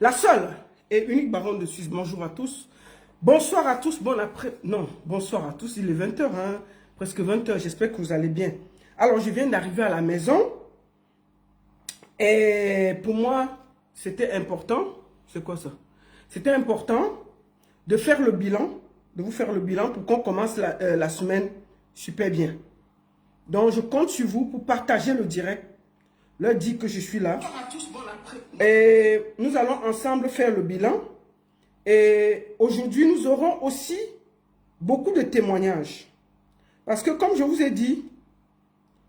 La seule et unique baronne de Suisse. Bonjour à tous. Bonsoir à tous. Bon après. Non, bonsoir à tous. Il est 20 h, hein, presque 20 h. J'espère que vous allez bien. Alors, je viens d'arriver à la maison. Et pour moi, c'était important. C'est quoi ça? C'était important de faire le bilan, de vous faire le bilan pour qu'on commence la semaine super bien. Donc, je compte sur vous pour partager le direct. Leur dire que je suis là. Et nous allons ensemble faire le bilan. Et aujourd'hui, nous aurons aussi beaucoup de témoignages. Parce que comme je vous ai dit,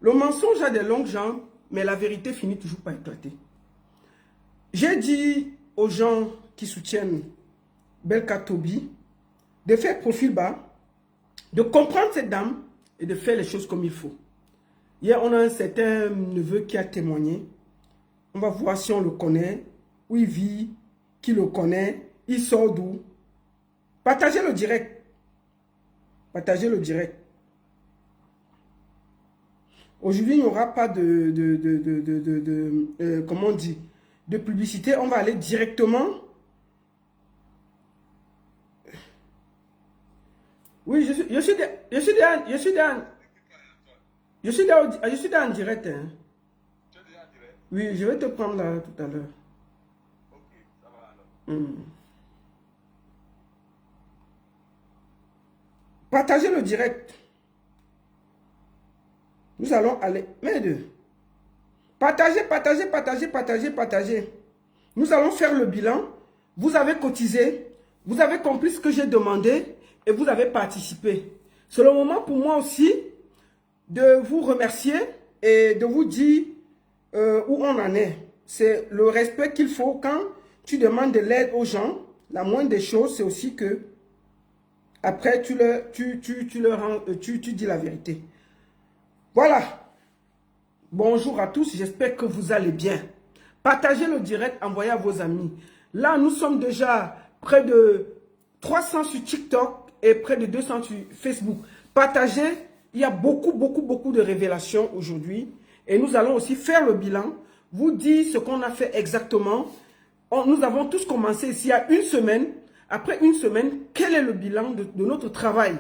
le mensonge a des longues jambes, mais la vérité finit toujours par éclater. J'ai dit aux gens qui soutiennent Belka Toby de faire profil bas, de comprendre cette dame et de faire les choses comme il faut. Hier, on a un certain neveu qui a témoigné. On va voir si on le connaît, où il vit, qui le connaît, il sort d'où. Partagez le direct. Partagez le direct. Aujourd'hui, il n'y aura pas comment on dit, de publicité. On va aller directement. Oui, je suis en direct. Hein. Oui, je vais te prendre là tout à l'heure. Ok, ça va alors. Partagez le direct. Nous allons aller. Mais deux. Partagez, partagez, partagez, partagez, partagez. Nous allons faire le bilan. Vous avez cotisé. Vous avez compris ce que j'ai demandé. Et vous avez participé. C'est le moment pour moi aussi de vous remercier et de vous dire où on en est. C'est le respect qu'il faut quand tu demandes de l'aide aux gens. La moindre des choses, c'est aussi que après, tu dis la vérité. Voilà. Bonjour à tous, j'espère que vous allez bien. Partagez le direct, envoyez à vos amis. Là, nous sommes déjà près de 300 sur TikTok et près de 200 sur Facebook. Partagez, il y a beaucoup de révélations aujourd'hui. Et nous allons aussi faire le bilan, vous dire ce qu'on a fait exactement. Nous avons tous commencé ici il y a une semaine. Après une semaine, quel est le bilan de notre travail?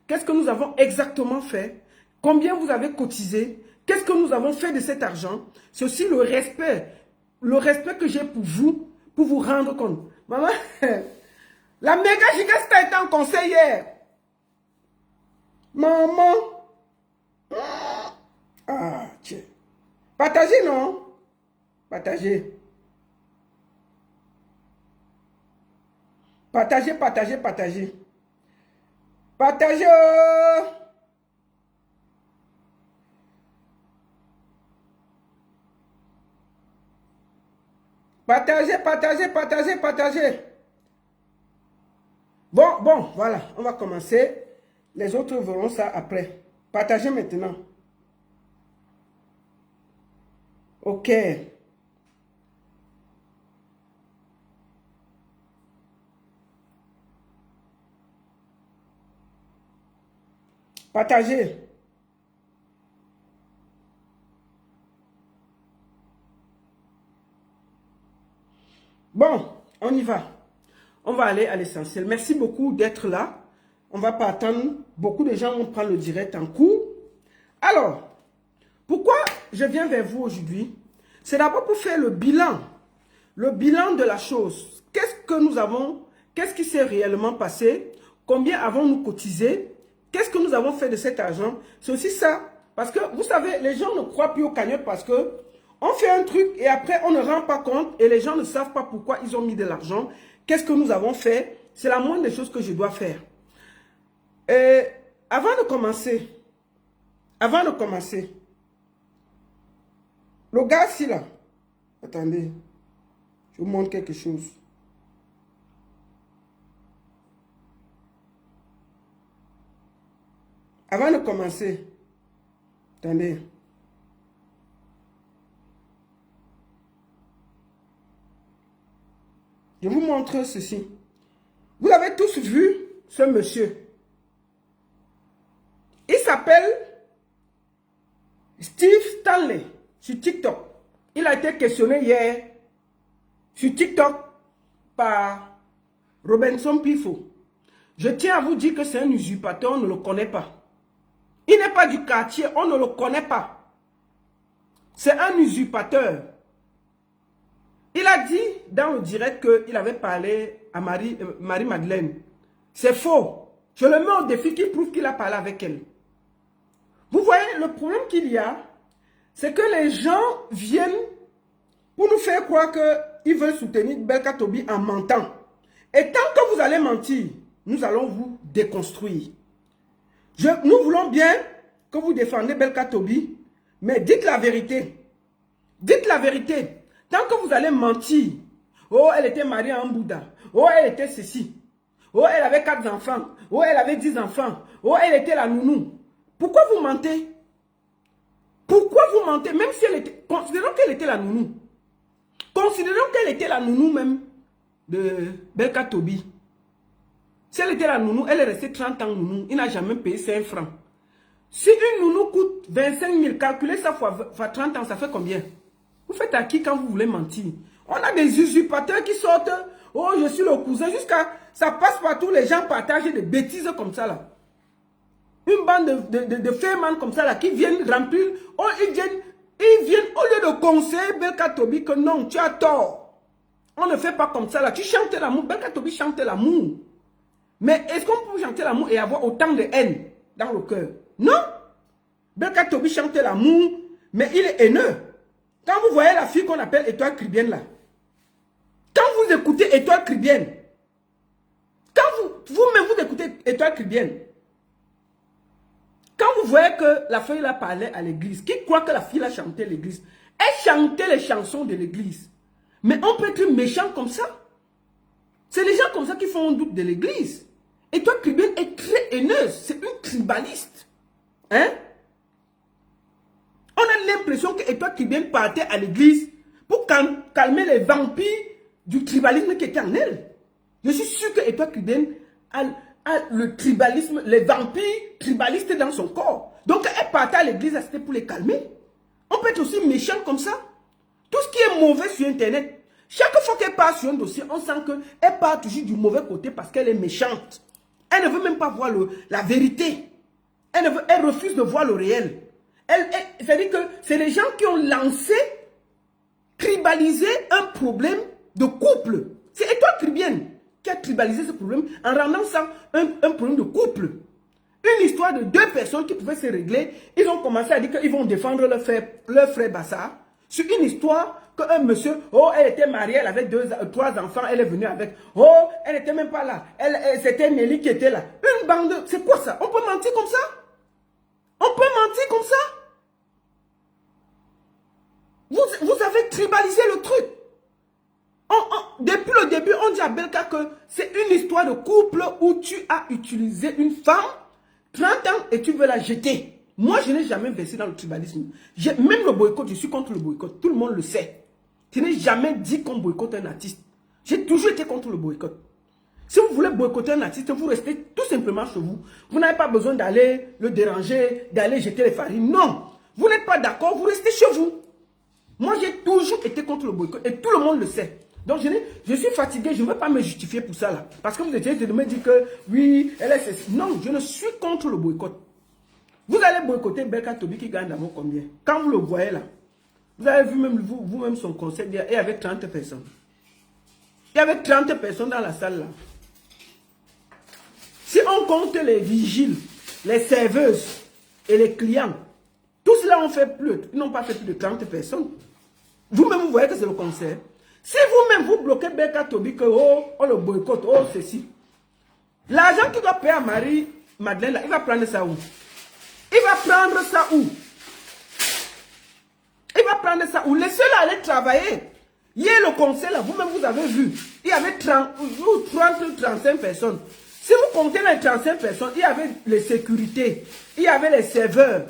Qu'est-ce que nous avons exactement fait? Combien vous avez cotisé? Qu'est-ce que nous avons fait de cet argent? C'est aussi le respect que j'ai pour vous rendre compte. Maman, la méga gigasta était en conseil hier. Maman. Ah, tiens. Partagez, non? Partagez. Partagez, partagez, partagez. Partagez. Partagez, partagez, partagez, partagez. Bon, voilà. On va commencer. Les autres verront ça après. Partagez maintenant. Ok. Partagez. Bon, on y va. On va aller à l'essentiel. Merci beaucoup d'être là. On ne va pas attendre. Beaucoup de gens vont prendre le direct en cours. Alors, pourquoi je viens vers vous aujourd'hui? C'est d'abord pour faire le bilan. Le bilan de la chose. Qu'est-ce que nous avons? Qu'est-ce qui s'est réellement passé? Combien avons-nous cotisé? Qu'est-ce que nous avons fait de cet argent? C'est aussi ça. Parce que, vous savez, les gens ne croient plus aux cagnottes parce que on fait un truc et après, on ne rend pas compte et les gens ne savent pas pourquoi ils ont mis de l'argent. Qu'est-ce que nous avons fait? C'est la moindre des choses que je dois faire. Et avant de commencer, le gars ici là, attendez, je vous montre quelque chose. Avant de commencer, attendez. Je vous montre ceci. Vous avez tous vu ce monsieur. Il s'appelle Steve Stanley sur TikTok. Il a été questionné hier sur TikTok. par Robinson Pifo. Je tiens à vous dire que c'est un usurpateur, on ne le connaît pas. Il n'est pas du quartier, on ne le connaît pas. C'est un usurpateur. Il a dit dans le direct qu'il avait parlé à Marie-Madeleine. C'est faux. Je le mets au défi qu'il prouve qu'il a parlé avec elle. Vous voyez, le problème qu'il y a, c'est que les gens viennent pour nous faire croire qu'ils veulent soutenir Belka Tobi en mentant. Et tant que vous allez mentir, nous allons vous déconstruire. Nous voulons bien que vous défendez Belka Tobi, mais dites la vérité. Dites la vérité. Tant que vous allez mentir, oh, elle était mariée à un Bouddha, oh, elle était ceci, oh, elle avait 4 enfants, oh, elle avait 10 enfants, oh, elle était la nounou. Pourquoi vous mentez? Pourquoi vous mentez? Même si elle était... Considérons qu'elle était la nounou. Considérons qu'elle était la nounou même de Belka Tobi. Si elle était la nounou, elle est restée 30 ans nounou. Il n'a jamais payé 5 francs. Si une nounou coûte 25 000, calculez ça fois 30 ans, ça fait combien? Vous faites à qui quand vous voulez mentir? On a des usurpateurs qui sortent. Oh, je suis le cousin. Jusqu'à... Ça passe partout. Les gens partagent des bêtises comme ça là. Une bande de fémans comme ça là qui viennent remplir. Oh, ils viennent au lieu de conseiller Belka Tobi que non, tu as tort. On ne fait pas comme ça là. Tu chantes l'amour. Belka Tobi chante l'amour. Mais est-ce qu'on peut chanter l'amour et avoir autant de haine dans le cœur? Non. Belka Tobi chante l'amour, mais il est haineux. Quand vous voyez la fille qu'on appelle Étoile Cribienne là, quand vous écoutez Étoile Cribienne, quand vous-même vous écoutez Étoile Cribienne, quand vous voyez que la fille là parlait à l'église, qui croit que la fille a chanté à l'église, elle chantait les chansons de l'église. Mais on peut être méchant comme ça. C'est les gens comme ça qui font un doute de l'église. Étoile Cribienne est très haineuse, c'est une tribaliste. Hein? On a l'impression que Étoile Cribienne partait à l'église pour calmer les vampires du tribalisme qui était en elle. Je suis sûr que Étoile Cribienne a le tribalisme, les vampires tribalistes dans son corps. Donc elle partait à l'église, c'était pour les calmer. On peut être aussi méchant comme ça. Tout ce qui est mauvais sur Internet, chaque fois qu'elle part sur un dossier, on sent qu'elle part toujours du mauvais côté parce qu'elle est méchante. Elle ne veut même pas voir la vérité. Elle refuse de voir le réel. C'est-à-dire que c'est les gens qui ont lancé, tribalisé un problème de couple. C'est Étoile Cribienne qui a tribalisé ce problème en rendant ça un problème de couple. Une histoire de 2 personnes qui pouvaient se régler. Ils ont commencé à dire qu'ils vont défendre leur frère Bassar sur une histoire qu'un monsieur, oh, elle était mariée, elle avait 3 enfants, elle est venue avec. Oh, elle n'était même pas là. C'était Nelly qui était là. Une bande, c'est quoi ça? On peut mentir comme ça? On peut mentir comme ça? Vous avez tribalisé le truc. Depuis le début, on dit à Belka que c'est une histoire de couple où tu as utilisé une femme 30 ans et tu veux la jeter. Moi, je n'ai jamais versé dans le tribalisme. Même le boycott, je suis contre le boycott. Tout le monde le sait. Je n'ai jamais dit qu'on boycotte un artiste. J'ai toujours été contre le boycott. Si vous voulez boycotter un artiste, vous restez tout simplement chez vous. Vous n'avez pas besoin d'aller le déranger, d'aller jeter les farines. Non. Vous n'êtes pas d'accord, vous restez chez vous. Moi, j'ai toujours été contre le boycott et tout le monde le sait. Donc, je suis fatigué, je ne veux pas me justifier pour ça là. Parce que vous essayez de me dire que oui, elle est ceci. Non, je ne suis contre le boycott. Vous allez boycotter Belka Tobi qui gagne d'abord combien? Quand vous le voyez là, vous avez vu même vous-même son concert, il y avait 30 personnes. Il y avait 30 personnes dans la salle là. Si on compte les vigiles, les serveuses et les clients, tous cela ont fait plus, ils n'ont pas fait plus de 30 personnes. Vous-même, vous voyez que c'est le concert. Si vous-même, vous bloquez Belka Tobi, que oh, on le boycotte, oh, ceci. L'argent qu'il doit payer à Marie-Madeleine, là, il va prendre ça où? Il va prendre ça où? Il va prendre ça où? Laissez-le aller travailler. Hier, le concert, là, vous-même, vous avez vu. Il y avait 30 ou 35 personnes. Si vous comptez les 35 personnes, il y avait les sécurités, il y avait les serveurs,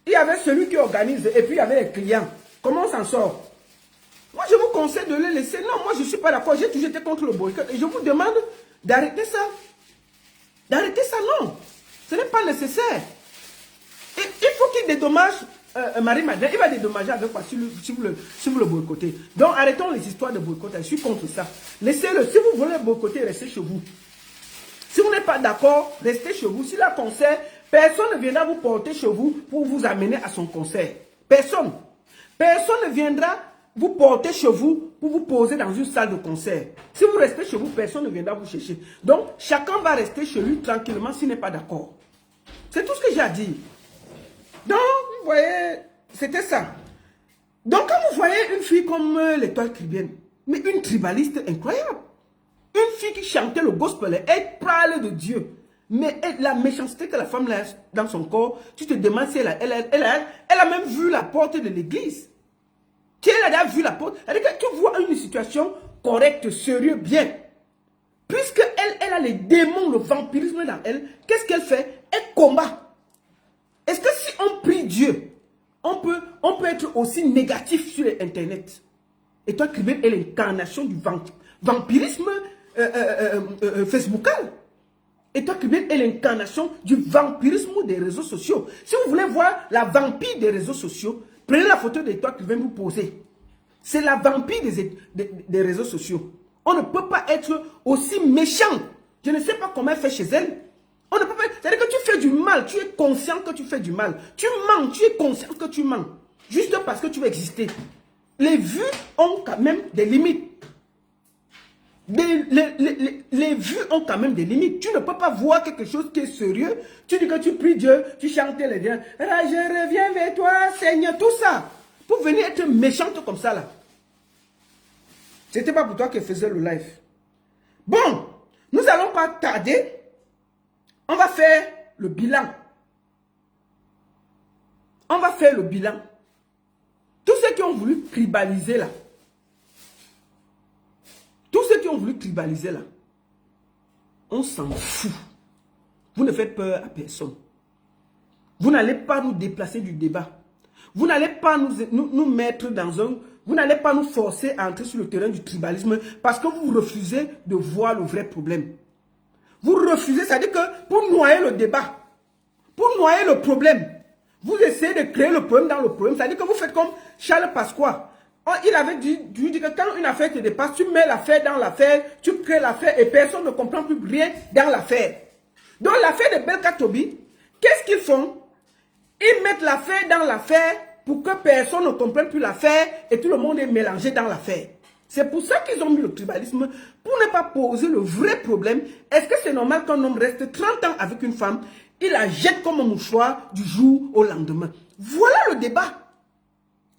il y avait celui qui organise, et puis il y avait les clients. Comment on s'en sort? Moi, je vous conseille de les laisser. Non, moi, je ne suis pas d'accord. J'ai toujours été contre le boycott. Et je vous demande d'arrêter ça. D'arrêter ça, non. Ce n'est pas nécessaire. Et il faut qu'il dédommage Marie-Madeleine, il va dédommager avec quoi si vous le boycottez. Donc arrêtons les histoires de boycott. Je suis contre ça. Laissez-le. Si vous voulez boycotter, restez chez vous. Si vous n'êtes pas d'accord, restez chez vous. S'il a concert, personne ne viendra vous porter chez vous pour vous amener à son concert. Personne. Personne ne viendra vous porter chez vous pour vous poser dans une salle de concert. Si vous restez chez vous, personne ne viendra vous chercher. Donc, chacun va rester chez lui tranquillement s'il n'est pas d'accord. C'est tout ce que j'ai à dire. Donc, vous voyez, c'était ça. Donc, quand vous voyez une fille comme l'étoile caribéenne, mais une tribaliste incroyable, une fille qui chantait le gospel, elle parle de Dieu. Mais la méchanceté que la femme a dans son corps, tu te demandes si elle a même vu la porte de l'église. Si elle a vu la porte, elle dit que tu vois une situation correcte, sérieuse, bien. Puisque elle a les démons, le vampirisme dans elle, qu'est-ce qu'elle fait? Elle combat. Est-ce que si on prie Dieu, on peut être aussi négatif sur Internet? Et toi, Kribel est l'incarnation du vampirisme facebookal. Et toi, Kribel est l'incarnation du vampirisme des réseaux sociaux. Si vous voulez voir la vampire des réseaux sociaux, prenez la photo de toi qui vient vous poser. C'est la vampire des réseaux sociaux. On ne peut pas être aussi méchant. Je ne sais pas comment elle fait chez elle. On ne peut pas. C'est-à-dire que tu fais du mal. Tu es conscient que tu fais du mal. Tu mens. Tu es conscient que tu mens. Juste parce que tu veux exister. Les vues ont quand même des limites. Les vues ont quand même des limites. Tu ne peux pas voir quelque chose qui est sérieux. Tu dis que tu pries Dieu, tu chantes les dieux. Je reviens vers toi, Seigneur. Tout ça. Pour venir être méchante comme ça là. C'était pas pour toi qu'elle faisait le live. Bon, nous n'allons pas tarder. On va faire le bilan. On va faire le bilan. Tous ceux qui ont voulu tribaliser là. Tous ceux qui ont voulu tribaliser là. On s'en fout. Vous ne faites peur à personne. Vous n'allez pas nous déplacer du débat. Vous n'allez pas nous mettre dans un... Vous n'allez pas nous forcer à entrer sur le terrain du tribalisme parce que vous refusez de voir le vrai problème. Vous refusez, c'est-à-dire que pour noyer le débat, pour noyer le problème, vous essayez de créer le problème dans le problème. C'est-à-dire que vous faites comme Charles Pasqua. Il avait dit que quand une affaire te dépasse, tu mets l'affaire dans l'affaire, tu crées l'affaire et personne ne comprend plus rien dans l'affaire. Donc l'affaire de Belka Tobi, qu'est-ce qu'ils font? Ils mettent l'affaire dans l'affaire pour que personne ne comprenne plus l'affaire et tout le monde est mélangé dans l'affaire. C'est pour ça qu'ils ont mis le tribalisme, pour ne pas poser le vrai problème. Est-ce que c'est normal qu'un homme reste 30 ans avec une femme, il la jette comme un mouchoir du jour au lendemain? Voilà le débat.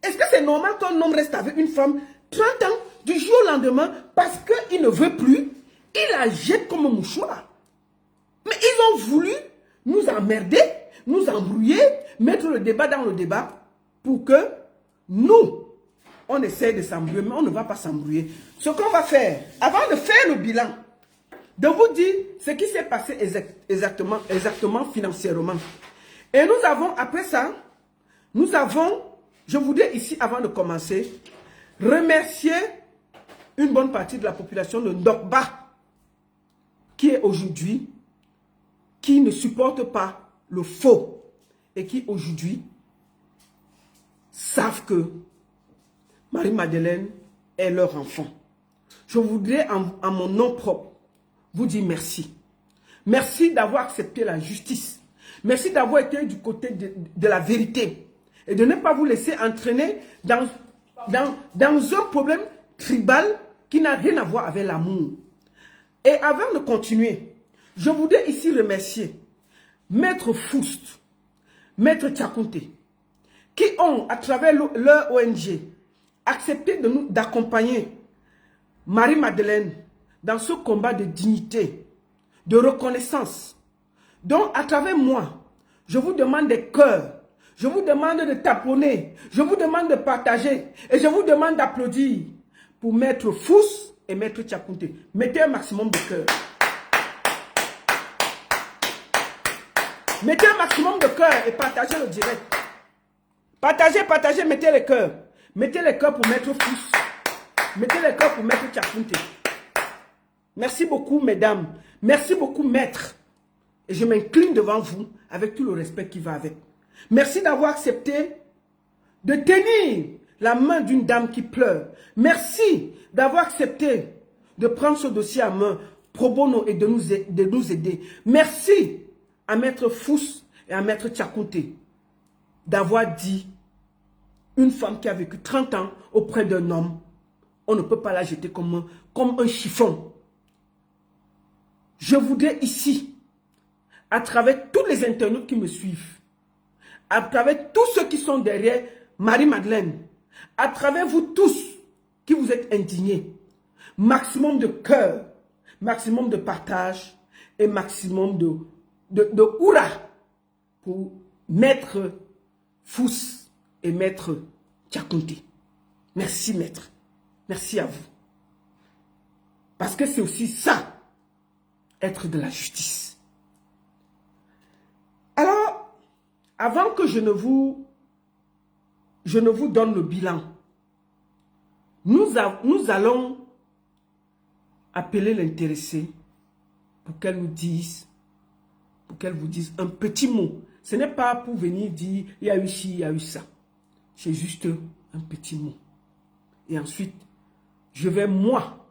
Est-ce que c'est normal qu'un homme reste avec une femme 30 ans du jour au lendemain parce qu'il ne veut plus, il la jette comme un mouchoir? Mais ils ont voulu nous emmerder, nous embrouiller, mettre le débat dans le débat pour que nous, on essaie de s'embrouiller, mais on ne va pas s'embrouiller. Ce qu'on va faire, avant de faire le bilan, de vous dire ce qui s'est passé exactement financièrement. Et nous avons, après ça, nous avons, je voudrais ici, avant de commencer, remercier une bonne partie de la population de Ndokba, qui est aujourd'hui, qui ne supporte pas le faux, et qui aujourd'hui savent que Marie-Madeleine est leur enfant. Je voudrais, en mon nom propre, vous dire merci. Merci d'avoir accepté la justice. Merci d'avoir été du côté de la vérité. Et de ne pas vous laisser entraîner dans un problème tribal qui n'a rien à voir avec l'amour. Et avant de continuer, je voudrais ici remercier Maître Foust, Maître Tchakounte, qui ont, à travers leur ONG, accepté d'accompagner Marie-Madeleine dans ce combat de dignité, de reconnaissance. Donc, à travers moi, je vous demande des cœurs, je vous demande de taponner, je vous demande de partager et je vous demande d'applaudir pour Maître Foust et Maître Tchakounte. Mettez un maximum de cœur. Mettez un maximum de cœur et partagez le direct. Partagez, mettez les cœurs. Mettez les cœurs pour Maître Foust. Mettez les cœurs pour Maître Tchakounte. Merci beaucoup, mesdames. Merci beaucoup, maître. Et je m'incline devant vous avec tout le respect qui va avec. Merci d'avoir accepté de tenir la main d'une dame qui pleure. Merci d'avoir accepté de prendre ce dossier à main pro bono et de nous aider. Merci à Maître Fous et à Maître Tchakounté d'avoir dit une femme qui a vécu 30 ans auprès d'un homme, on ne peut pas la jeter comme un chiffon. Je voudrais ici, à travers tous les internautes qui me suivent, à travers tous ceux qui sont derrière Marie-Madeleine, à travers vous tous qui vous êtes indignés, maximum de cœur, maximum de partage et maximum de hurrah pour Maître Fous et Maître Tchakounté. Merci Maître, merci à vous. Parce que c'est aussi ça, être de la justice. Alors, avant que je ne vous donne le bilan, nous allons appeler l'intéressé pour qu'elle vous dise un petit mot. Ce n'est pas pour venir dire, il y a eu ci, il y a eu ça. C'est juste un petit mot. Et ensuite, je vais moi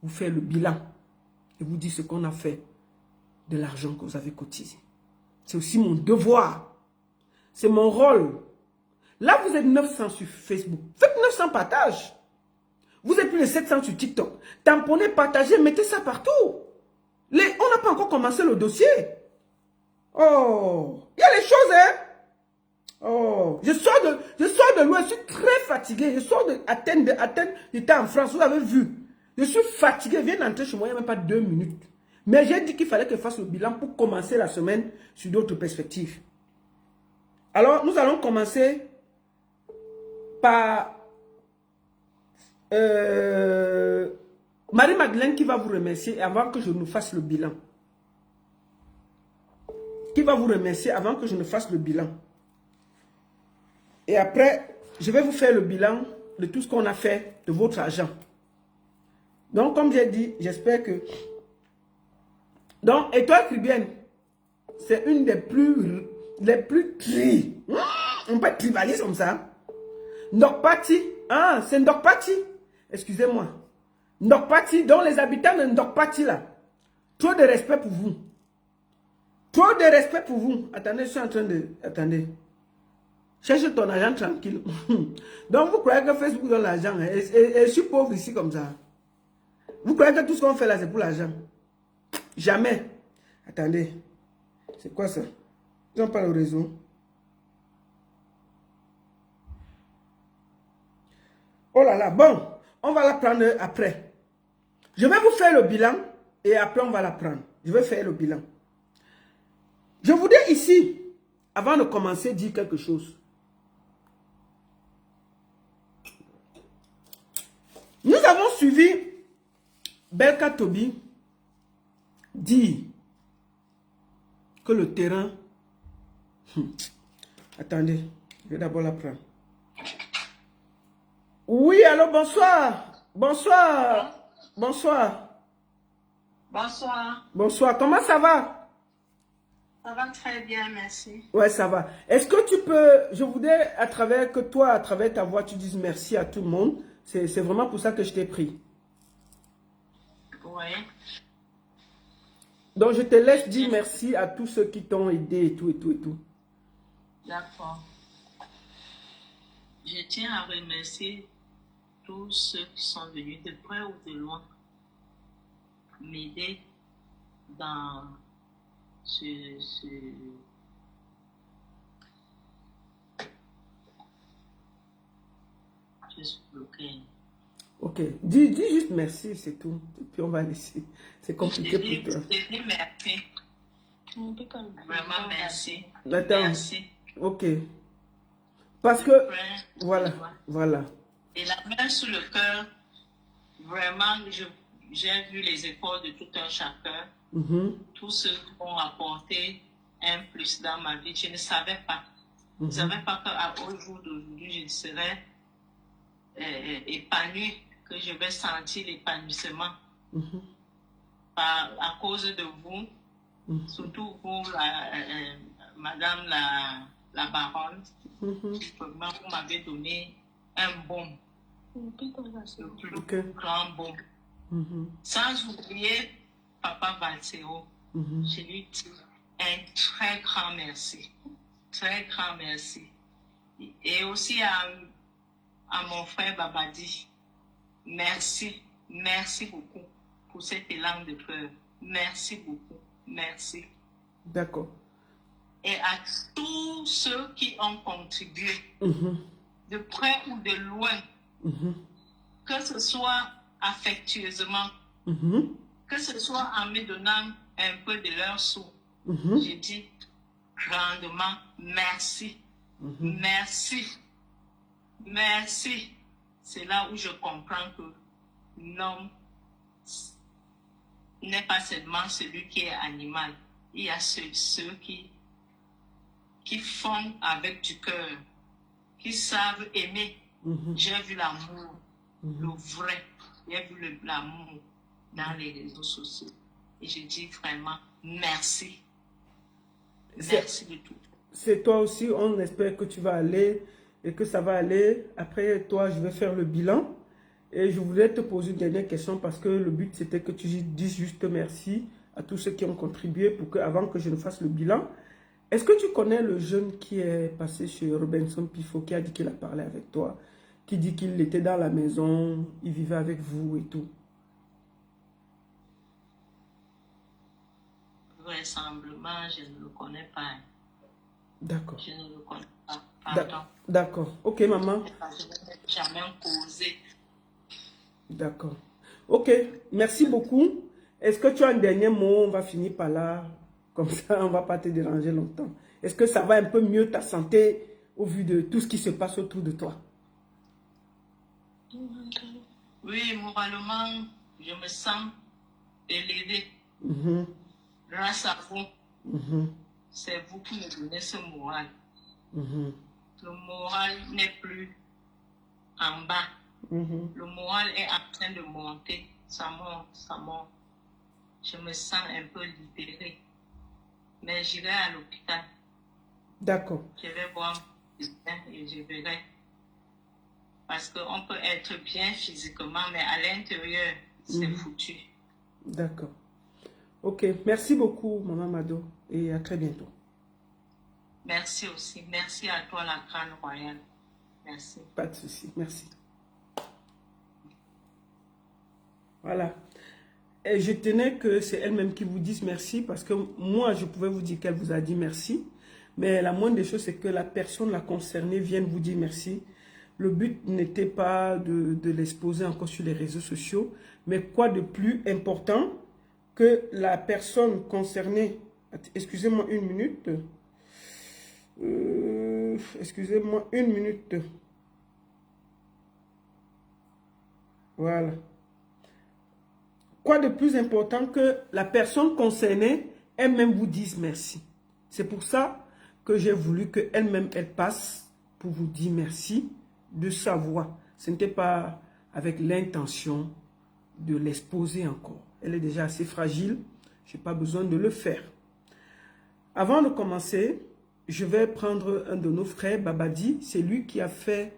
vous faire le bilan et vous dire ce qu'on a fait de l'argent que vous avez cotisé. C'est aussi mon devoir. C'est mon rôle. Là, vous êtes 900 sur Facebook. Faites 900 partages. Vous êtes plus de 700 sur TikTok. Tamponnez, partagez, mettez ça partout. On n'a pas encore commencé le dossier. Oh, il y a les choses, hein. Oh, je sors de loin, je suis très fatigué. Je sors d'Athènes, j'étais en France, vous avez vu. Je suis fatigué, je viens d'entrer chez moi, il n'y a même pas 2 minutes. Mais j'ai dit qu'il fallait que je fasse le bilan pour commencer la semaine sur d'autres perspectives. Alors, nous allons commencer par Marie-Madeleine qui va vous remercier avant que je ne fasse le bilan. Qui va vous remercier avant que je ne fasse le bilan. Et après, je vais vous faire le bilan de tout ce qu'on a fait de votre argent. Donc, comme j'ai dit, j'espère que... Donc, Étoile Caribbean, c'est une des plus tri. On peut être tribaliste comme ça. Ndokpati, ah, c'est Ndokpati. Excusez-moi. Ndokpati, donc les habitants de Ndokpati là. Trop de respect pour vous. Trop de respect pour vous. Attendez, je suis en train de... Attendez. Cherche ton argent tranquille. Donc, vous croyez que Facebook donne l'argent. Et je suis pauvre ici comme ça. Vous croyez que tout ce qu'on fait là, c'est pour l'argent? Jamais. Attendez. C'est quoi ça? Ils n'ont pas le réseau. Oh là là. Bon, on va la prendre après. Je vais vous faire le bilan et après on va la prendre. Je vais faire le bilan. Je voudrais ici, avant de commencer, dire quelque chose. Nous avons suivi Belka Tobi dire que le terrain... Attendez, je vais d'abord la prendre. Oui, allô, bonsoir. Bonsoir. Bonsoir. Bonsoir. Bonsoir, comment ça va? Ça va très bien, merci. Ouais, ça va. Est-ce que tu peux... Je voudrais, à travers ta voix, tu dises merci à tout le monde. C'est vraiment pour ça que je t'ai pris. Oui. Donc, je te laisse dire merci à tous ceux qui t'ont aidé et tout, et tout, et tout. D'accord. Je tiens à remercier tous ceux qui sont venus de près ou de loin m'aider dans ce... Je suis bloquée. Ok, dis juste merci, c'est tout. Et puis on va laisser. C'est compliqué pour toi. Je dis merci. Vraiment merci. Attends. Merci. Ok. Parce que, voilà, voilà. Et la main sur le cœur, vraiment, j'ai vu les efforts de tout un chacun. Tous ceux qui ont apporté un plus dans ma vie. Je ne savais pas. Je ne savais pas qu'au jour d'aujourd'hui, je serais épanouie, que je vais sentir l'épanouissement à cause de vous, surtout vous, madame la baronne. Vraiment, vous m'avez donné un baume, le plus grand baume. Sans oublier Papa Valsero, je lui dis un très grand merci. Très grand merci. Et aussi à mon frère Babadi, merci, merci beaucoup pour cet élan de cœur. Merci beaucoup, merci. D'accord. Et à tous ceux qui ont contribué, de près ou de loin, que ce soit affectueusement, que ce soit en me donnant un peu de leur sous, je dis grandement merci, merci, merci. C'est là où je comprends que l'homme n'est pas seulement celui qui est animal. Il y a ceux qui font avec du cœur, qui savent aimer. J'ai vu l'amour, le vrai. J'ai vu l'amour dans les réseaux sociaux. Et je dis vraiment merci. Merci de tout. C'est toi aussi, on espère que tu vas aller et que ça va aller. Après, toi, je vais faire le bilan. Et je voulais te poser une dernière question parce que le but, c'était que tu dises juste merci à tous ceux qui ont contribué pour que, avant que je ne fasse le bilan. Est-ce que tu connais le jeune qui est passé chez Robinson Pifo, qui a dit qu'il a parlé avec toi, qui dit qu'il était dans la maison, il vivait avec vous et tout? Vraisemblablement, je ne le connais pas. D'accord. Je ne le connais pas. Pardon. D'accord. Ok, maman. Je n'ai jamais causé. D'accord. Ok, merci beaucoup. Est-ce que tu as un dernier mot? On va finir par là. Comme ça, on ne va pas te déranger longtemps. Est-ce que ça va un peu mieux ta santé au vu de tout ce qui se passe autour de toi? Oui, moralement, je me sens élevée. Grâce à vous. C'est vous qui me donnez ce moral. Le moral n'est plus en bas. Le moral est en train de monter. Ça monte, ça monte. Je me sens un peu libérée. Mais j'irai à l'hôpital. D'accord. Je vais voir mon médecin et je verrai. Parce qu'on peut être bien physiquement, mais à l'intérieur, c'est foutu. D'accord. Ok. Merci beaucoup, Maman Mado. Et à très bientôt. Merci aussi. Merci à toi, la Grande Royale. Merci. Pas de souci. Merci. Voilà. Et je tenais que c'est elle-même qui vous dise merci parce que moi, je pouvais vous dire qu'elle vous a dit merci. Mais la moindre des choses, c'est que la personne la concernée vienne vous dire merci. Le but n'était pas de l'exposer encore sur les réseaux sociaux. Mais quoi de plus important que la personne concernée... Excusez-moi une minute. Excusez-moi une minute. Voilà. Quoi de plus important que la personne concernée elle-même vous dise merci. C'est pour ça que j'ai voulu qu'elle-même elle passe pour vous dire merci de sa voix. Ce n'était pas avec l'intention de l'exposer encore. Elle est déjà assez fragile. Je n'ai pas besoin de le faire. Avant de commencer, je vais prendre un de nos frères, Babadi. C'est lui qui a fait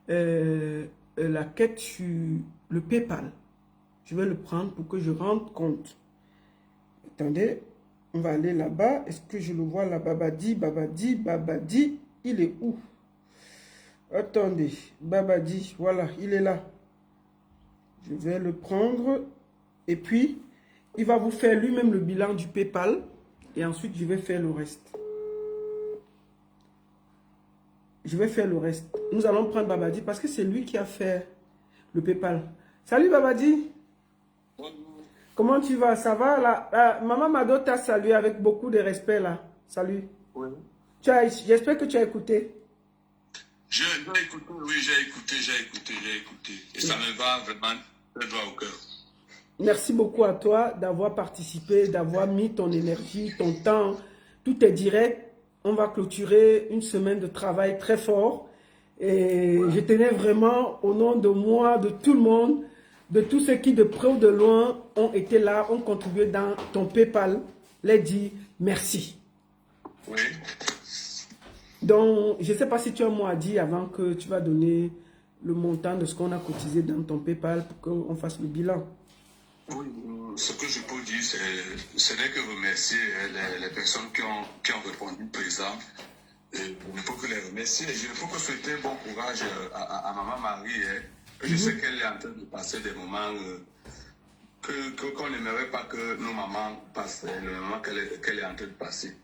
la quête sur le PayPal. Je vais le prendre pour que je rende compte. Attendez, on va aller là-bas. Est-ce que je le vois là? Babadi, Babadi, Babadi. Il est où? Attendez, Babadi, voilà, il est là. Je vais le prendre. Et puis, il va vous faire lui-même le bilan du PayPal. Et ensuite, je vais faire le reste. Je vais faire le reste. Nous allons prendre Babadi parce que c'est lui qui a fait le PayPal. Salut Babadi. Comment tu vas? Ça va là? Maman Mado t'a salué avec beaucoup de respect là. Salut. Oui. J'espère que tu as écouté. J'ai écouté, oui, j'ai écouté. Et ça me va vraiment très droit au cœur. Merci beaucoup à toi d'avoir participé, d'avoir mis ton énergie, ton temps. Tout est direct. On va clôturer une semaine de travail très fort. Et je tenais vraiment, au nom de moi, de tout le monde, de tous ceux qui de près ou de loin ont été là, ont contribué dans ton PayPal, les dit merci. Oui. Donc, je ne sais pas si tu as un mot à dire avant que tu vas donner le montant de ce qu'on a cotisé dans ton PayPal pour qu'on fasse le bilan. Oui, ce que je peux dire, ce n'est que remercier les personnes qui ont répondu présent. Et je ne peux que les remercier. Je ne peux que souhaiter bon courage à Maman Marie. Hein. Je sais qu'elle est en train de passer des moments qu'on n'aimerait pas que nos mamans passent, le moment qu'elle est en train de passer.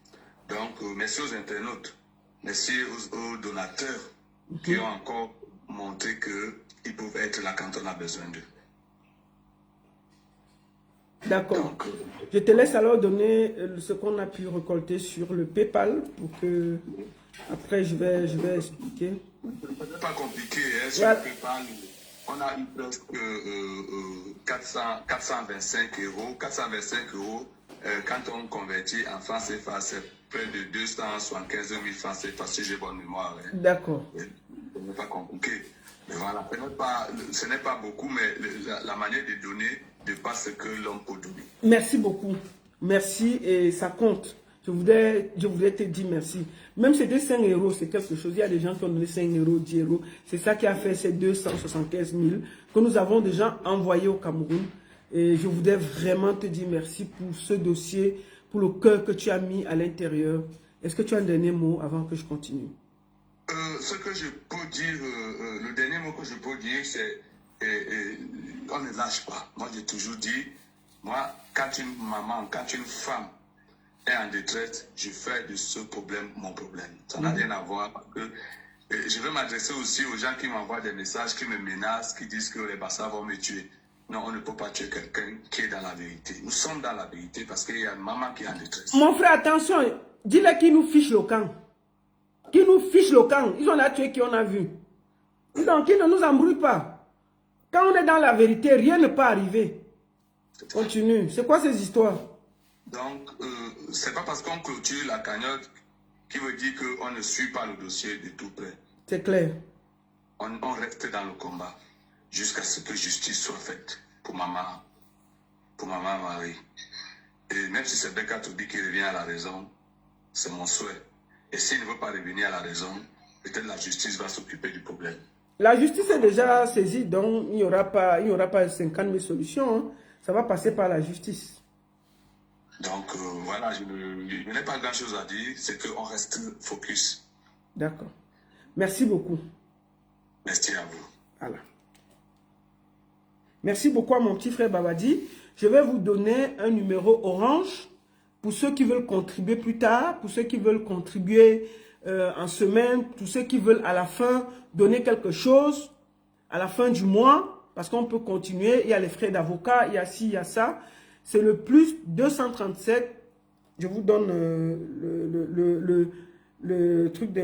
Donc, merci aux internautes, merci aux donateurs qui ont encore montré qu'ils peuvent être là quand on a besoin d'eux. D'accord. Je te laisse alors donner ce qu'on a pu récolter sur le PayPal pour que après je vais expliquer. Ce n'est pas compliqué. Hein, sur le PayPal, on a eu presque 425 euros. 425 euros, quand on convertit en francs CFA, c'est près de 275 000 francs CFA, si j'ai bonne mémoire. Hein. D'accord. Ce n'est pas compliqué. Mais voilà, ce n'est pas beaucoup, mais la manière de donner dépasse ce que l'homme peut donner. Merci beaucoup. Merci et ça compte. Je voudrais te dire merci. Même si c'était 5 euros, c'est quelque chose. Il y a des gens qui ont donné 5 euros, 10 euros. C'est ça qui a fait ces 275 000 que nous avons déjà envoyés au Cameroun. Et je voudrais vraiment te dire merci pour ce dossier, pour le cœur que tu as mis à l'intérieur. Est-ce que tu as un dernier mot avant que je continue? Ce que je peux dire, le dernier mot que je peux dire, c'est on ne lâche pas. Moi, j'ai toujours dit, moi, quand une maman, quand une femme est en détresse, je fais de ce problème mon problème. Ça n'a rien à voir parce que je vais m'adresser aussi aux gens qui m'envoient des messages, qui me menacent, qui disent que les Bassa vont me tuer. Non, on ne peut pas tuer quelqu'un qui est dans la vérité. Nous sommes dans la vérité parce qu'il y a une maman qui est en détresse. Mon frère, attention, dis-le qui nous fiche le camp. Qui nous fiche le camp. Ils ont la tué qui on a vu. Donc, qui ne nous embrouille pas. Quand on est dans la vérité, rien ne peut arriver. Continue. C'est quoi ces histoires? Donc, c'est pas parce qu'on clôture la cagnotte qui veut dire qu'on ne suit pas le dossier de tout près. C'est clair. On reste dans le combat jusqu'à ce que justice soit faite pour maman Marie. Et même si c'est Beka Tobi qui revient à la raison, c'est mon souhait. Et s'il ne veut pas revenir à la raison, peut-être la justice va s'occuper du problème. La justice est déjà saisie, donc il n'y aura pas 50 000 solutions. Hein. Ça va passer par la justice. Donc voilà, je n'ai pas grand-chose à dire, c'est qu'on reste focus. D'accord. Merci beaucoup. Merci à vous. Voilà. Merci beaucoup à mon petit frère Babadi. Je vais vous donner un numéro orange pour ceux qui veulent contribuer plus tard, pour ceux qui veulent contribuer en semaine, tous ceux qui veulent à la fin donner quelque chose, à la fin du mois, parce qu'on peut continuer, il y a les frais d'avocat, il y a ci, il y a ça. C'est le plus 237, je vous donne le truc de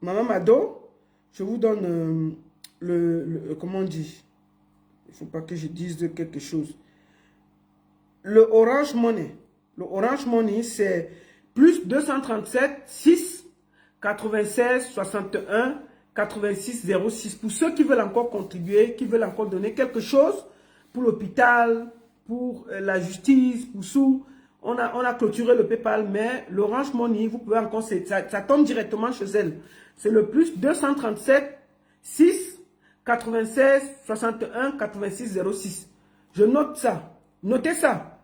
Maman Mado, je vous donne comment on dit, il ne faut pas que je dise quelque chose. Le Orange Money, c'est plus 237 6 96 61 86 06. Pour ceux qui veulent encore contribuer, qui veulent encore donner quelque chose pour l'hôpital, pour la justice, pour sous. On a clôturé le PayPal, mais l'Orange Money, vous pouvez encore, ça tombe directement chez elle. C'est le plus 237 6 96 61 86 06. Je note ça. Notez ça.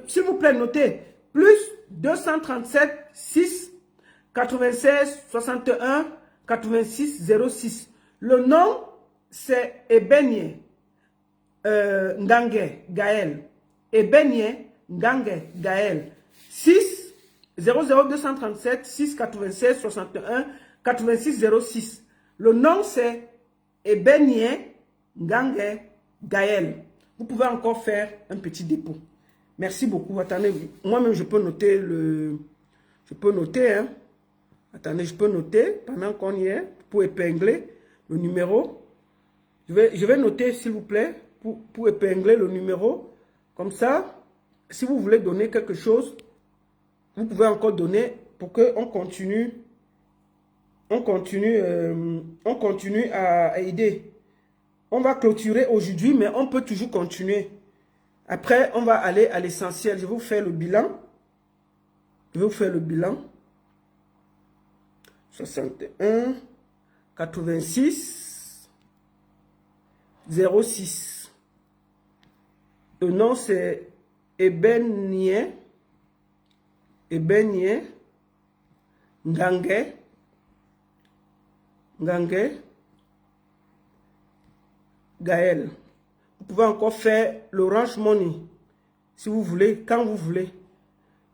S'il vous plaît, notez. Plus 237 6 96 61 86 06. Le nom, c'est Ebenye Ngange Gaël. Ebenye Ngange Gaël. 6 00237 6 96 61 86 06. Le nom, c'est Ebenye Ngange Gaël. Vous pouvez encore faire un petit dépôt. Merci beaucoup. Attendez, moi-même, je peux noter Je peux noter, hein. Attendez, je peux noter pendant qu'on y est pour épingler le numéro. Je vais noter, s'il vous plaît, pour épingler le numéro. Comme ça, si vous voulez donner quelque chose, vous pouvez encore donner pour qu'on continue. On continue à aider. On va clôturer aujourd'hui, mais on peut toujours continuer Après, on va aller à l'essentiel. Je vais vous faire le bilan. Je vais vous faire le bilan. 61, 86, 06. Le nom c'est Ebenye, Ngange, Gaël. Vous pouvez encore faire l'Orange Money. Si vous voulez, quand vous voulez.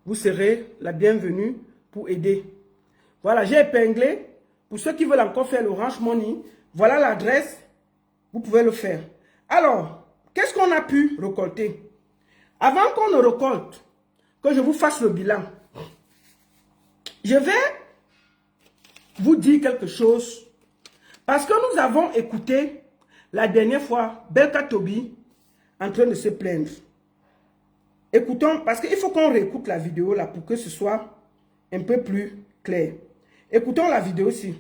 Vous serez la bienvenue pour aider. Voilà, j'ai épinglé. Pour ceux qui veulent encore faire l'Orange Money, voilà l'adresse. Vous pouvez le faire. Alors, qu'est-ce qu'on a pu récolter? Avant qu'on ne récolte, que je vous fasse le bilan, je vais vous dire quelque chose. Parce que nous avons écouté la dernière fois Belka Tobi en train de se plaindre. Écoutons, parce qu'il faut qu'on réécoute la vidéo là pour que ce soit un peu plus clair. Écoutons la vidéo aussi.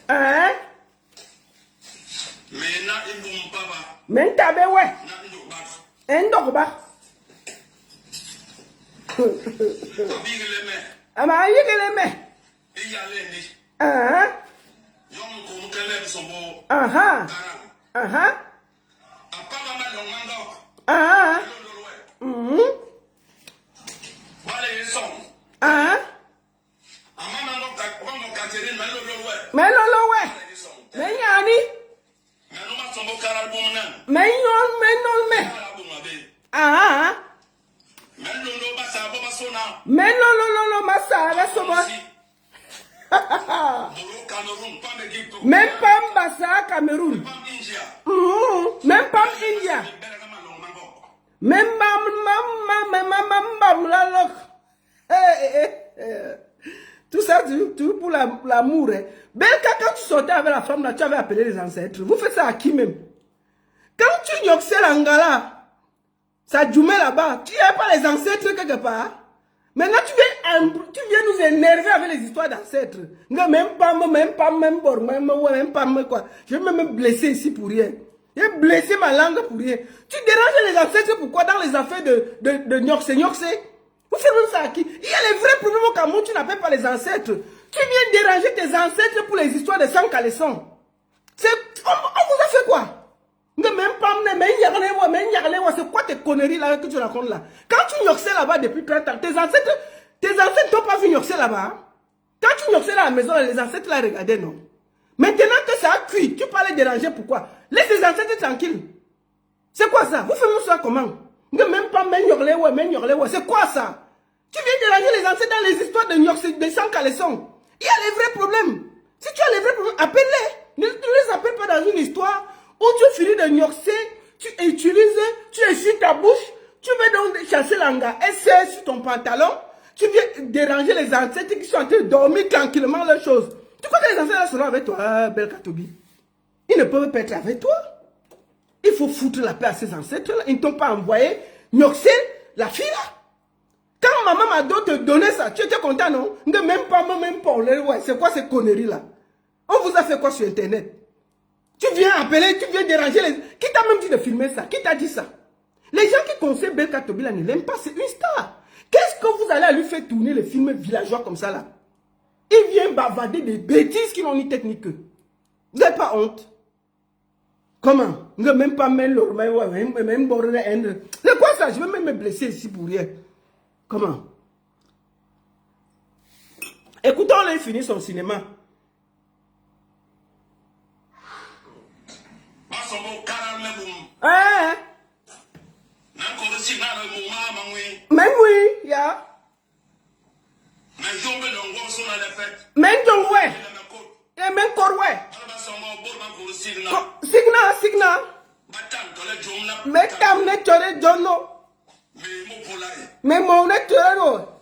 Hein? Mentabe ouais. Endogba. Ama yigele me. Hein? Aha. Aha. Aha. Mhm. Aha. Melolo we. Menyani. Menyon me. Aha. Melolo masa la soba. Même pas Mbassa, Cameroun. Même pas India. Même tout ça, tout pour l'amour. Belka, quand tu sortais avec la femme, là, tu avais appelé les ancêtres. Vous faites ça à qui même? Quand tu nyoxais l'angala, ça djoumait là-bas, tu n'avais pas les ancêtres quelque part. Maintenant, tu viens nous énerver avec les histoires d'ancêtres. Même pas, quoi. Je vais me blesser ici pour rien. J'ai blessé ma langue pour rien. Tu déranges les ancêtres, pourquoi? Dans les affaires de Nyoxé. Vous faites même ça à qui? Il y a les vrais problèmes au Cameroun, tu n'appelles pas les ancêtres. Tu viens déranger tes ancêtres pour les histoires de sang caleçon. On vous a fait quoi? C'est quoi tes conneries là que tu racontes là? Quand tu nyoxais là-bas depuis 30 ans, tes ancêtres n'ont pas vu nyoxer là-bas. Quand tu nyoxais à la maison, les ancêtres la regardaient, non? Maintenant que ça a cuit, tu parles déranger, pourquoi? Laisse les ancêtres tranquilles. C'est quoi ça? Vous faites ça comment? Même pas c'est quoi ça? Tu viens déranger les ancêtres dans les histoires de nyoxer, de sang caleçon. Il y a les vrais problèmes. Si tu as les vrais problèmes, appelle-les. Ne les appelle pas dans une histoire où tu finis de nyoxer, tu utilises, tu essuies ta bouche, tu vas donc chasser l'anga, et c'est sur ton pantalon, tu viens déranger les ancêtres qui sont en train de dormir tranquillement leurs choses. Tu crois que les ancêtres seront avec toi, Belka Tobi? Ils ne peuvent pas être avec toi. Il faut foutre la paix à ces ancêtres-là. Ils ne t'ont pas envoyé nyoxer la fille là. Quand maman m'a donné te donner ça, tu étais content, non? Même pas, ouais, c'est quoi ces conneries-là? On vous a fait quoi sur Internet? Tu viens appeler, tu viens déranger les... Qui t'a même dit de filmer ça? Qui t'a dit ça? Les gens qui conseillent Belka Tobi là ne l'aiment pas, c'est une star. Qu'est-ce que vous allez à lui faire tourner les films villageois comme ça là? Il vient bavarder des bêtises qui n'ont ni technique que. Vous n'avez pas honte? Comment? Même pas c'est quoi ça? Je vais même me blesser ici pour rien. Comment? Écoutons-le, il finit son cinéma. Hein? Même oui, ya. Même donc ouais. Et même corps ouais. Signa. Mais tam ne tore jono. Mais mon ne tore.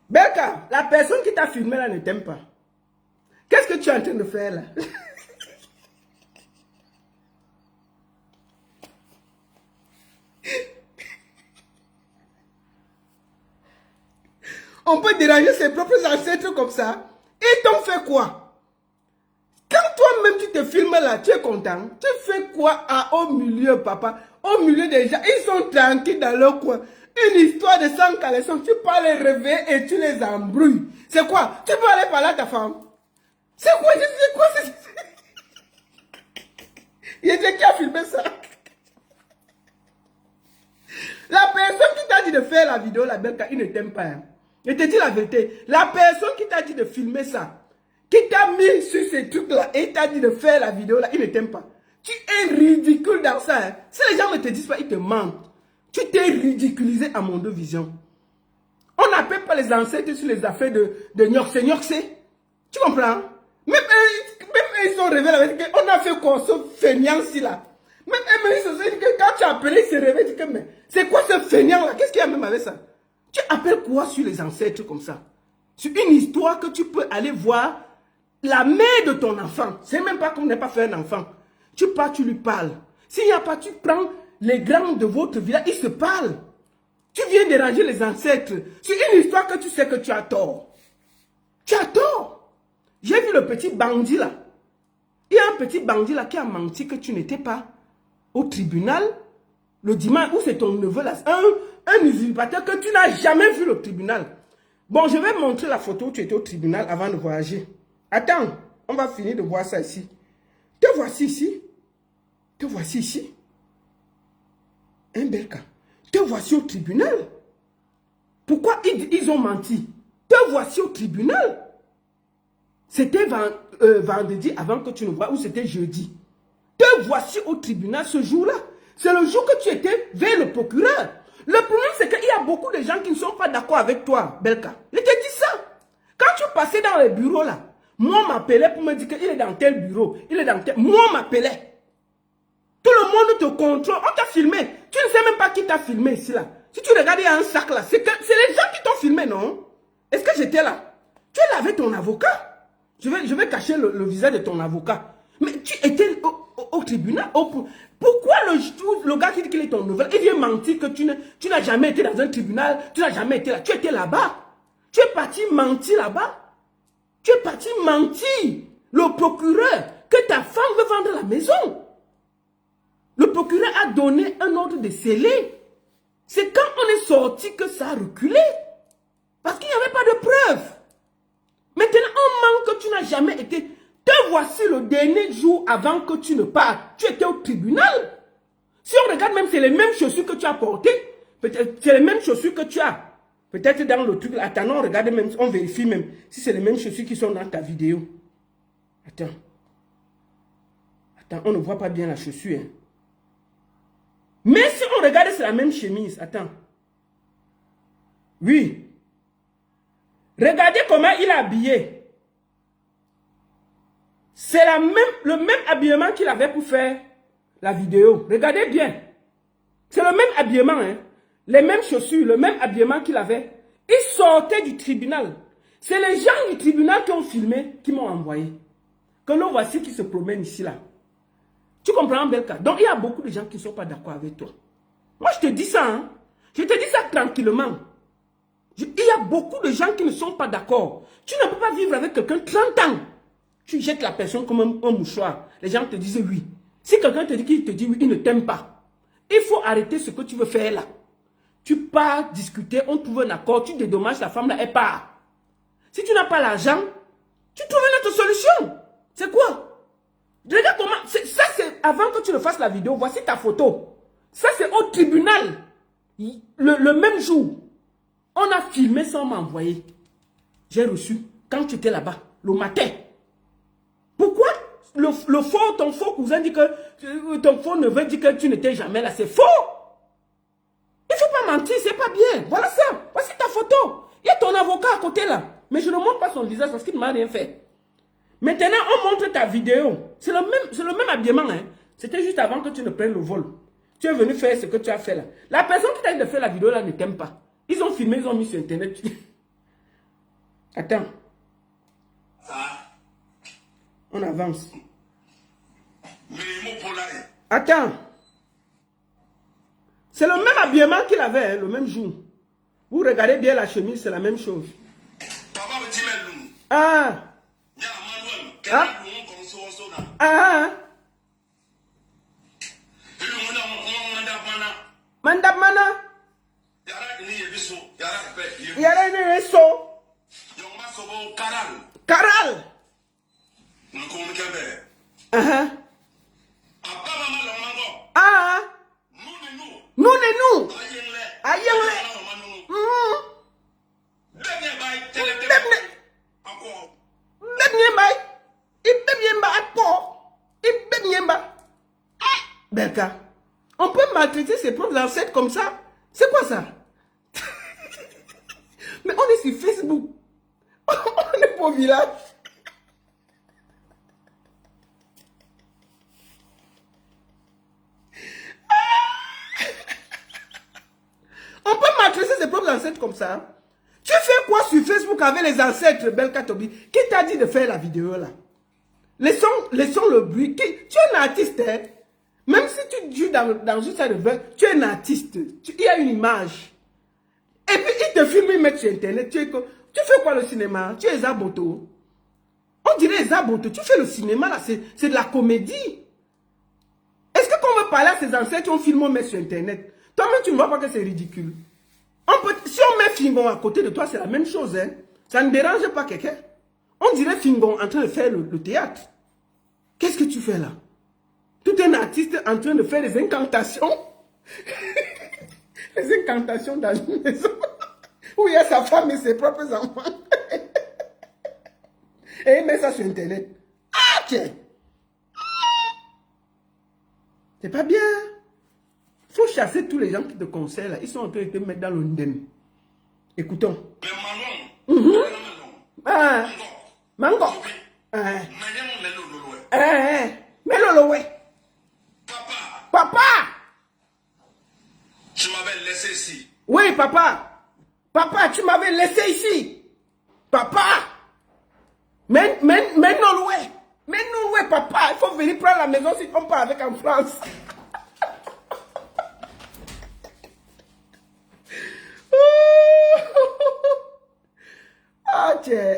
Belka, la personne qui t'a filmé là ne t'aime pas. Qu'est-ce que tu es en train de faire là? On peut déranger ses propres ancêtres comme ça. Ils t'ont fait quoi? Quand toi-même tu te filmes là, tu es content. Tu fais quoi au milieu, papa? Au milieu des gens, ils sont tranquilles dans leur coin. Une histoire de 100 caleçons, tu peux les réveiller et tu les embrouilles. C'est quoi? Tu peux aller parler à ta femme. C'est quoi? C'est quoi? Il était qui a filmé ça? La personne qui t'a dit de faire la vidéo, la belle, il ne t'aime pas. Hein. Je te dis la vérité. La personne qui t'a dit de filmer ça, qui t'a mis sur ces trucs-là et t'a dit de faire la vidéo là, il ne t'aime pas. Tu es ridicule dans ça. Hein. Si les gens ne te disent pas, ils te mentent. Tu t'es ridiculisé à Mondo Vision. On n'appelle pas les ancêtres sur les affaires de Nyorse. Tu comprends? Même eux, ils sont réveillés avec on a fait quoi, ce feignant-ci là. Même eux, ils se sont dit que quand tu as appelé, ils se réveillent, ils disent que mais c'est quoi ce feignant là? Qu'est-ce qu'il y a même avec ça? Tu appelles quoi sur les ancêtres comme ça? Sur une histoire que tu peux aller voir la mère de ton enfant. C'est même pas qu'on n'ait pas fait un enfant. Tu pars, tu lui parles. S'il n'y a pas, tu prends les grands de votre village, ils se parlent. Tu viens déranger les ancêtres. C'est une histoire que tu sais que tu as tort. Tu as tort. J'ai vu le petit bandit là. Il y a un petit bandit là qui a menti que tu n'étais pas au tribunal le dimanche où c'est ton neveu là. Un usurpateur que tu n'as jamais vu au tribunal. Bon, je vais montrer la photo où tu étais au tribunal avant de voyager. Attends, on va finir de voir ça ici. Te voici ici. Te voici ici. Un bel cas. Te voici au tribunal. Pourquoi ils ont menti? Te voici au tribunal. C'était vendredi avant que tu ne vois, ou c'était jeudi. Te voici au tribunal ce jour-là. C'est le jour que tu étais vers le procureur. Le problème, c'est qu'il y a beaucoup de gens qui ne sont pas d'accord avec toi, Belka. Je te dis ça. Quand tu passais dans les bureaux là, moi on m'appelait pour me dire qu'il est dans tel bureau, il est dans tel... Moi on m'appelait. Tout le monde te contrôle. On t'a filmé. Tu ne sais même pas qui t'a filmé ici là. Si tu regardes, il y a un sac là. C'est les gens qui t'ont filmé, non? Est-ce que j'étais là? Tu es là avec ton avocat. Je vais cacher le visage de ton avocat. Mais tu étais au tribunal. Pourquoi le gars qui dit qu'il est ton nouvel, il vient mentir que tu n'as jamais été dans un tribunal, tu n'as jamais été là. Tu étais là-bas. Tu es parti mentir là-bas. Tu es parti mentir. Le procureur, que ta femme veut vendre la maison. Le procureur a donné un ordre de sceller. C'est quand on est sorti que ça a reculé. Parce qu'il n'y avait pas de preuves. Maintenant, on manque que tu n'as jamais été. Te voici le dernier jour avant que tu ne partes. Tu étais au tribunal. Si on regarde même, c'est les mêmes chaussures que tu as portées. Peut-être c'est les mêmes chaussures que tu as. Peut-être dans le truc. Attends, on regarde même, on vérifie même si c'est les mêmes chaussures qui sont dans ta vidéo. Attends. Attends, on ne voit pas bien la chaussure. Hein. Mais si on regarde, c'est la même chemise. Attends. Oui. Regardez comment il est habillé. C'est le même habillement qu'il avait pour faire la vidéo. Regardez bien. C'est le même habillement. Hein? Les mêmes chaussures, le même habillement qu'il avait. Il sortait du tribunal. C'est les gens du tribunal qui ont filmé, qui m'ont envoyé. Que l'on voici qui se promène ici, là. Tu comprends, Belka? Donc, il y a beaucoup de gens qui ne sont pas d'accord avec toi. Moi, je te dis ça. Hein? Je te dis ça tranquillement. Il y a beaucoup de gens qui ne sont pas d'accord. Tu ne peux pas vivre avec quelqu'un 30 ans. Tu jettes la personne comme un mouchoir. Les gens te disent oui. Si quelqu'un te dit qu'il te dit oui, il ne t'aime pas. Il faut arrêter ce que tu veux faire là. Tu pars discuter, on trouve un accord, tu dédommages la femme là, elle part. Si tu n'as pas l'argent, tu trouves une autre solution. C'est quoi? Regarde comment... Ça, c'est avant que tu ne fasses la vidéo. Voici ta photo. Ça, c'est au tribunal. Le même jour. On a filmé sans m'envoyer. J'ai reçu quand tu étais là-bas, le matin. Pourquoi ton faux cousin dit que ton faux neveu dit que tu n'étais jamais là? C'est faux. Il ne faut pas mentir, c'est pas bien. Voilà ça. Voici ta photo. Il y a ton avocat à côté là. Mais je ne montre pas son visage parce qu'il ne m'a rien fait. Maintenant, on montre ta vidéo. C'est le même habillement. Hein. C'était juste avant que tu ne prennes le vol. Tu es venu faire ce que tu as fait là. La personne qui t'a dit de faire la vidéo là ne t'aime pas. Ils ont filmé, ils ont mis sur internet. Attends. On avance. Attends. C'est le même habillement qu'il avait, hein, le même jour. Vous regardez bien la chemise, c'est la même chose. Ah. Ah. Ah. Mandap mana? Yara ni reso. Karal. Ah. Ah. Nous. Ayengle. Belka, on peut maltraiter ses propres ancêtres comme ça? C'est quoi ça? Mais on est sur Facebook. On est pas au village. On peut maltraiter ses propres ancêtres comme ça? Tu fais quoi sur Facebook avec les ancêtres, Belka Tobi? Qui t'a dit de faire la vidéo là? Laissons le bruit. Tu es un artiste, hein? Même si tu joues dans une salle de bain, tu es un artiste. Il y a une image. Et puis ils te filment, ils mettent sur Internet. Tu fais quoi le cinéma? Tu es Zaboto. On dirait Zaboto. Tu fais le cinéma là, c'est de la comédie. Est-ce que quand on veut parler à ses ancêtres, on filme, on met sur Internet? Toi-même, tu ne vois pas que c'est ridicule. Si on met Fingon à côté de toi, c'est la même chose. Hein? Ça ne dérange pas quelqu'un. On dirait Fingon en train de faire le théâtre. Qu'est-ce que tu fais là? Tout un artiste en train de faire des incantations. Les incantations dans une maison où il y a sa femme et ses propres enfants. Et il met ça sur Internet. Ah, tiens. C'est pas bien. Il faut chasser tous les gens qui te conseillent là. Ils sont en train de te mettre dans le ndem. Écoutons. Ah. Mango. Mais Lolo, ouais. Papa. Tu m'avais laissé ici. Oui, papa. Papa, tu m'avais laissé ici. Papa. Mais non, ouais. Mais non, ouais, papa. Il faut venir prendre la maison si on part avec en France. Ah, tiens.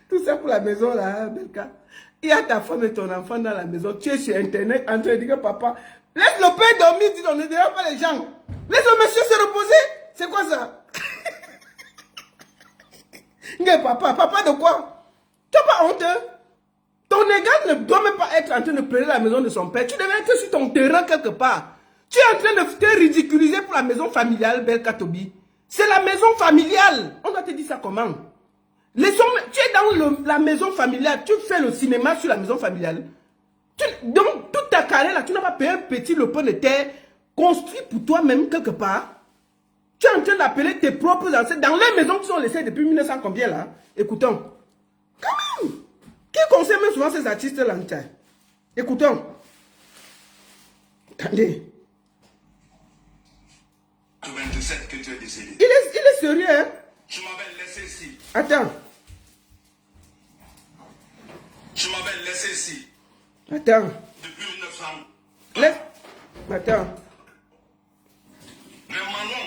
Tout ça pour la maison là, Belka. Il y a ta femme et ton enfant dans la maison. Tu es sur Internet en train de dire que papa, laisse le père dormir, dis on ne dérange pas les gens. Laisse le monsieur se reposer. C'est quoi ça? Mais papa de quoi? Tu n'as pas honte? Ton égal ne doit même pas être en train de pleurer la maison de son père. Tu devrais être sur ton terrain quelque part. Tu es en train de te ridiculiser pour la maison familiale, Belka Tobi. C'est la maison familiale. On doit te dire ça comment? Tu es dans la maison familiale, tu fais le cinéma sur la maison familiale. Donc, toute ta carrière là, tu n'as pas payé un petit lopin de terre construit pour toi-même quelque part. Tu es en train d'appeler tes propres ancêtres dans les maisons qui sont laissées depuis 1900 combien là? Écoutons. Quand même. Qui conseille même souvent ces artistes là? Écoutons. Attendez. 27 que tu es décédé. Il est sérieux, hein? Tu m'avais laissé ici. Attends. Tu m'avais laissé ici. Attends. Depuis 1900. Laisse. Attends. Mais Manon,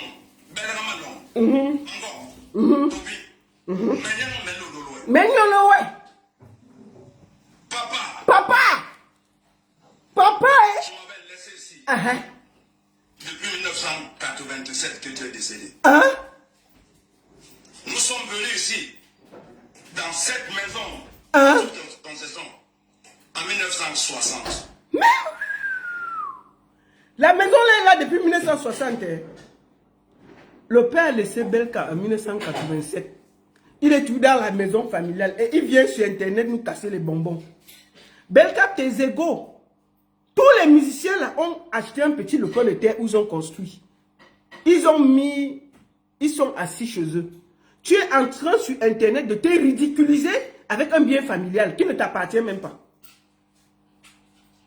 Manon. Encore. Tobi. Mais non, ouais. Papa. Papa, hein? Tu m'avais laissé ici. Uh-huh. Depuis 1987 que tu es décédé. Hein? Nous sommes venus ici, dans cette maison, Hein? concession, en 1960. Mais la maison là est là depuis 1960. Hein. Le père a laissé Belka en 1987. Il est tout dans la maison familiale et il vient sur Internet nous casser les bonbons. Belka, tes égaux. Tous les musiciens là ont acheté un petit lopin de terre où ils ont construit. Ils sont assis chez eux. Tu es en train sur Internet de te ridiculiser avec un bien familial qui ne t'appartient même pas.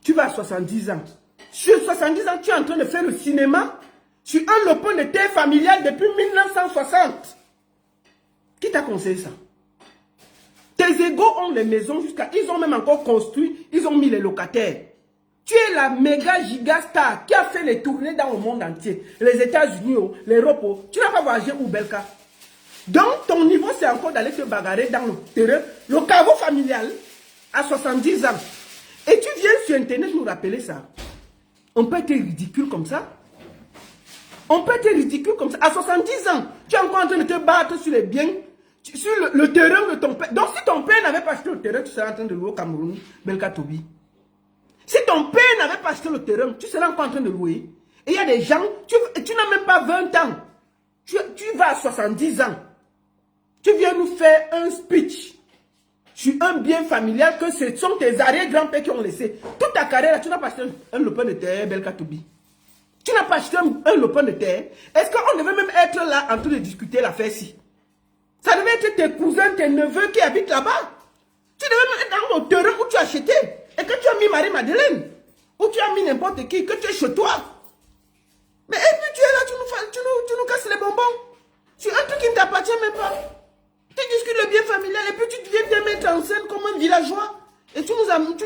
Tu vas à 70 ans. Sur 70 ans, tu es en train de faire le cinéma sur un lopin de terre familial depuis 1960. Qui t'a conseillé ça? Tes égaux ont les maisons jusqu'à... Ils ont même encore construit, ils ont mis les locataires. Tu es la méga giga star qui a fait les tournées dans le monde entier. Les États-Unis, l'Europe. Tu n'as pas voyagé où, Belka? Donc, ton niveau, c'est encore d'aller te bagarrer dans le terrain, le caveau familial, à 70 ans. Et tu viens sur Internet nous rappeler ça. On peut être ridicule comme ça. On peut être ridicule comme ça. À 70 ans, tu es encore en train de te battre sur les biens, sur le terrain de ton père. Donc, si ton père n'avait pas acheté le terrain, tu serais en train de louer au Cameroun, Belkatobi. Si ton père n'avait pas acheté le terrain, tu serais encore en train de louer. Et il y a des gens, tu n'as même pas 20 ans. Tu vas à 70 ans. Tu viens nous faire un speech sur un bien familial que ce sont tes arrière-grands-pères qui ont laissé. Toute ta carrière, tu n'as pas acheté un lopin de terre, Belkatobi. Tu n'as pas acheté un lopin de terre. Est-ce qu'on devait même être là en train de discuter l'affaire-ci? Ça devait être tes cousins, tes neveux qui habitent là-bas. Tu devais même être dans le terrain où tu as acheté. Et que tu as mis Marie-Madeleine. Ou tu as mis n'importe qui, que tu es chez toi. Mais et puis tu es là, tu nous casses les bonbons. Sur un truc qui ne t'appartient même pas. Tu discutes le bien familial et puis tu viens te mettre en scène comme un villageois. Et tu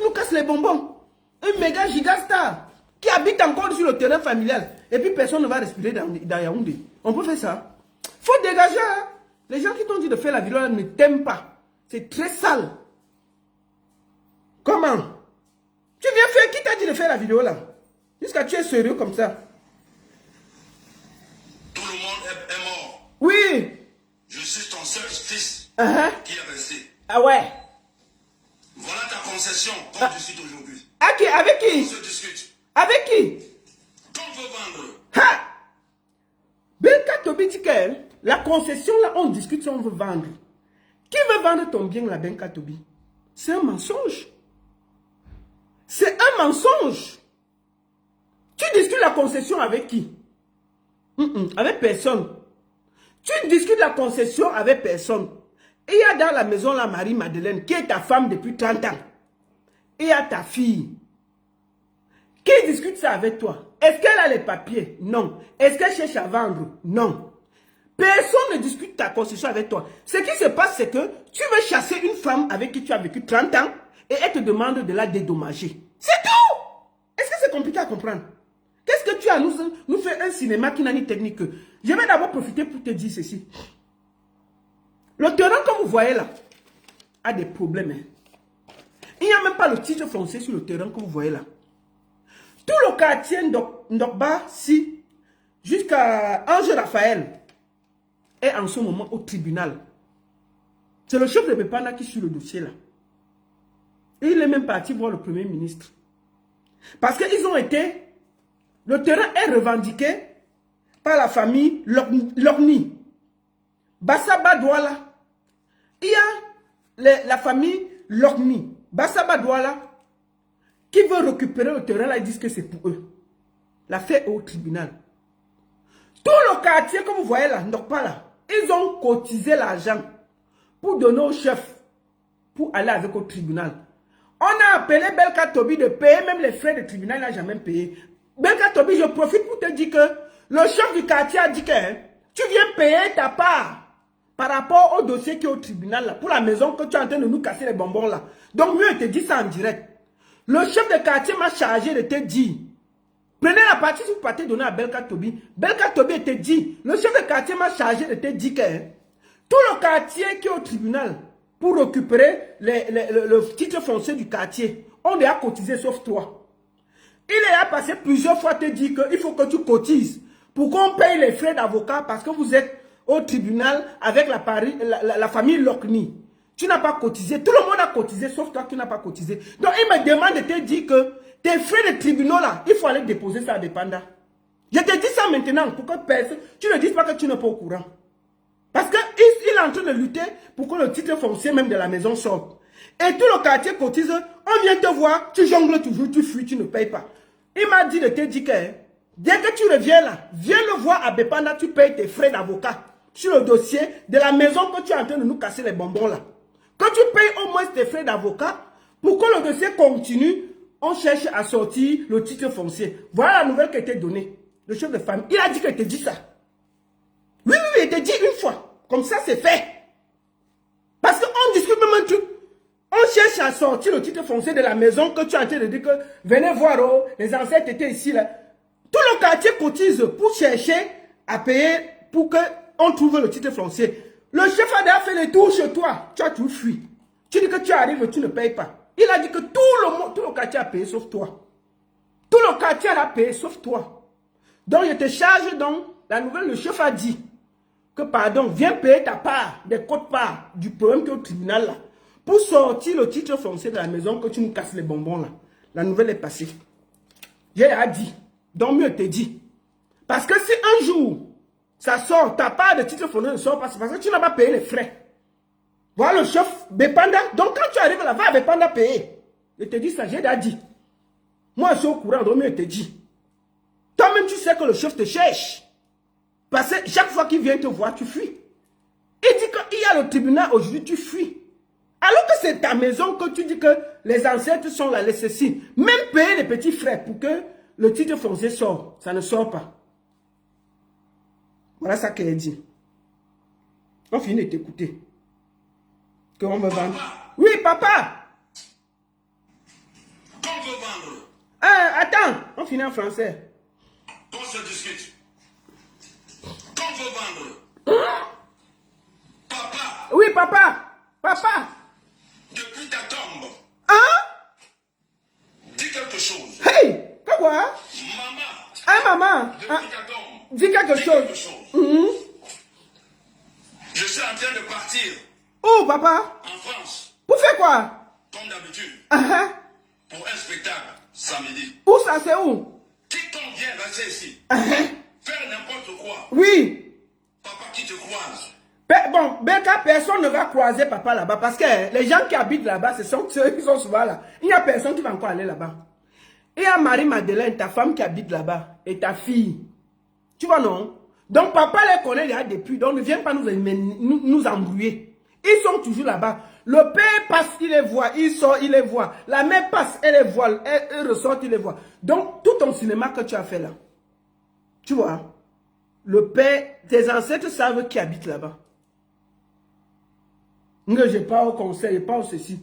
nous casses les bonbons. Un méga gigastar qui habite encore sur le terrain familial. Et puis personne ne va respirer dans Yaoundé. On peut faire ça. Faut dégager. Hein? Les gens qui t'ont dit de faire la vidéo ne t'aiment pas. C'est très sale. Comment? Tu viens faire, qui t'a dit de faire la vidéo là? Jusqu'à tu es sérieux comme ça. Tout le monde est mort. Oui. Je suis ton seul fils qui est resté. Ah ouais. Voilà ta concession qu'on discute aujourd'hui. Ok, avec qui? On se discute. Avec qui? Qu'on veut vendre. Ha! Belkatobi dit que la concession là, on discute si on veut vendre. Qui veut vendre ton bien là, Belkatobi? C'est un mensonge. C'est un mensonge. Tu discutes la concession avec qui? Avec personne. Tu discutes la concession avec personne. Et il y a dans la maison la Marie-Madeleine qui est ta femme depuis 30 ans. Et il y a ta fille. Qui discute ça avec toi? Est-ce qu'elle a les papiers? Non. Est-ce qu'elle cherche à vendre? Non. Personne ne discute ta concession avec toi. Ce qui se passe, c'est que tu veux chasser une femme avec qui tu as vécu 30 ans et elle te demande de la dédommager. C'est tout! Est-ce que c'est compliqué à comprendre? Qu'est-ce que tu as nous fait un cinéma qui n'a ni technique? Je vais d'abord profiter pour te dire ceci. Le terrain que vous voyez là a des problèmes. Hein. Il n'y a même pas le titre foncier sur le terrain que vous voyez là. Tout le quartier Ndokba, si, jusqu'à Ange Raphaël, est en ce moment au tribunal. C'est le chef de Bepanda qui suit le dossier là. Et il est même parti voir le Premier ministre. Parce qu'ils ont été... Le terrain est revendiqué par la famille Lokni. Bassaba Douala. Il y a la famille Lokni. Bassaba Douala qui veut récupérer le terrain là, ils disent que c'est pour eux. L'affaire est au tribunal. Tout le quartier que vous voyez là, donc pas là, ils ont cotisé l'argent pour donner au chef pour aller avec au tribunal. On a appelé Belkatobi de payer même les frais de tribunal, il n'a jamais payé. Belkatobi, je profite pour te dire que le chef du quartier a dit que tu viens payer ta part par rapport au dossier qui est au tribunal là, pour la maison que tu es en train de nous casser les bonbons là. Donc mieux, il te dit ça en direct. Le chef de quartier m'a chargé de te dire, prenez la partie si vous partez donner à Belkatobi. Belkatobi te dit, le chef de quartier m'a chargé de te dire que tout le quartier qui est au tribunal pour récupérer le titre foncier du quartier, on a cotisé sauf toi. Il a passé plusieurs fois te dire qu'il faut que tu cotises pour qu'on paye les frais d'avocat parce que vous êtes au tribunal avec la famille Lokni. Tu n'as pas cotisé. Tout le monde a cotisé sauf toi qui n'as pas cotisé. Donc il me demande de te dire que tes frais de tribunal là, il faut aller déposer ça à Dépenda. Je te dis ça maintenant pour que personne, tu ne dises pas que tu n'es pas au courant. Parce qu'il est en train de lutter pour que le titre foncier même de la maison sorte. Et tout le quartier cotise, on vient te voir, tu jongles toujours, tu fuis, tu ne payes pas. Il m'a dit de te dire que dès que tu reviens là, viens le voir à Bepanda, tu payes tes frais d'avocat sur le dossier de la maison que tu es en train de nous casser les bonbons là. Que tu payes au moins tes frais d'avocat pour que le dossier continue, on cherche à sortir le titre foncier. Voilà la nouvelle qui a été donnée. Le chef de famille, il a dit qu'il te dit ça. Oui, il te dit une fois. Comme ça, c'est fait. Parce qu'on discute même un truc. On cherche à sortir le titre foncier de la maison que tu es en train de dire que venez voir, oh, les ancêtres étaient ici. Là. Tout le quartier cotise pour chercher à payer pour qu'on trouve le titre foncier. Le chef a déjà fait les tours chez toi. Tu as tout fui. Tu dis que tu arrives, tu ne payes pas. Il a dit que tout le quartier a payé sauf toi. Tout le quartier a payé sauf toi. Donc je te charge donc. La nouvelle, le chef a dit que pardon, viens payer ta part, des quotes-parts du problème qui est au tribunal là. Pour sortir le titre foncier de la maison que tu nous casses les bonbons là. La nouvelle est passée. J'ai dit. Donc mieux te dit. Parce que si un jour, ça sort, ta part de titre foncier ne sort pas, c'est parce que tu n'as pas payé les frais. Voilà le chef Bepanda. Donc quand tu arrives là-bas, Bepanda payer. Je te dis ça, j'ai déjà dit. Moi je suis au courant, donc mieux te dit. Toi-même tu sais que le chef te cherche. Parce que chaque fois qu'il vient te voir, tu fuis. Il dit qu'il y a le tribunal aujourd'hui, tu fuis. Alors que c'est ta maison que tu dis que les ancêtres sont là, les ceci. Même payer les petits frais pour que le titre foncier sorte, ça ne sort pas. Voilà ça qu'elle dit. On finit de t'écouter. Qu'on veut vendre. Oui, papa. Qu'on veut vendre. Attends, on finit en français. Qu'on se discute. Qu'on veut vendre. Papa. Oui, papa. Papa. Depuis ta tombe. Hein? Dis quelque chose. Hey, quoi? Maman. Maman. Depuis ta tombe. Dis quelque chose. Je suis en train de partir. Oh, papa. En France. Pour faire quoi? Comme d'habitude. Uh-huh. Pour un spectacle samedi. Où ça, c'est où? Quiconque vient rester ici. Faire n'importe quoi. Oui. Papa qui te croise. Bon, personne ne va croiser papa là-bas parce que les gens qui habitent là-bas, ce sont ceux qui sont souvent là. Il n'y a personne qui va encore aller là-bas. Il y a Marie-Madeleine, ta femme qui habite là-bas, et ta fille. Tu vois, non? Donc, papa les connaît déjà depuis. Donc, ne viens pas nous embrouiller. Ils sont toujours là-bas. Le père passe, il les voit. Il sort, il les voit. La mère passe, elle les voit. Elle ressort, il les voit. Donc, tout ton cinéma que tu as fait là, tu vois, le père, tes ancêtres savent qui habite là-bas. Je n'ai pas au conseil, pas au ceci.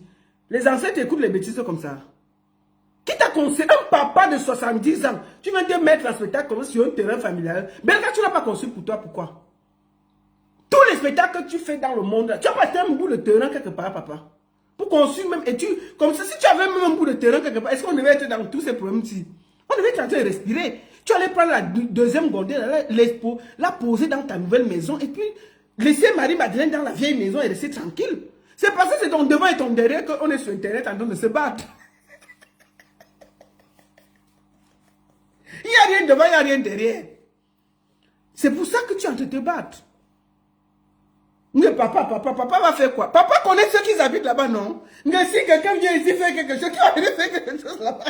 Les ancêtres écoutent les bêtises comme ça. Qui t'a conseillé? Un papa de 70 ans. Tu viens te mettre un spectacle comme sur un terrain familial. Belka, tu n'as pas conçu pour toi. Pourquoi? Tous les spectacles que tu fais dans le monde, tu n'as pas un bout de terrain quelque part, papa. Pour construire même. Et tu, comme ça, si tu avais même un bout de terrain quelque part, est-ce qu'on devait être dans tous ces problèmes-ci? On devait être en train de respirer. Tu allais prendre la deuxième gondole, la poser dans ta nouvelle maison et puis laisser Marie-Madeleine dans la vieille maison et rester tranquille. C'est parce que c'est ton devant et ton derrière qu'on est sur Internet en train de se battre. Il n'y a rien devant, il n'y a rien derrière. C'est pour ça que tu es en train de te battre. Mais papa va faire quoi? Papa connaît ceux qui habitent là-bas, non? Mais si quelqu'un vient ici faire quelque chose, qui va venir faire quelque chose là-bas?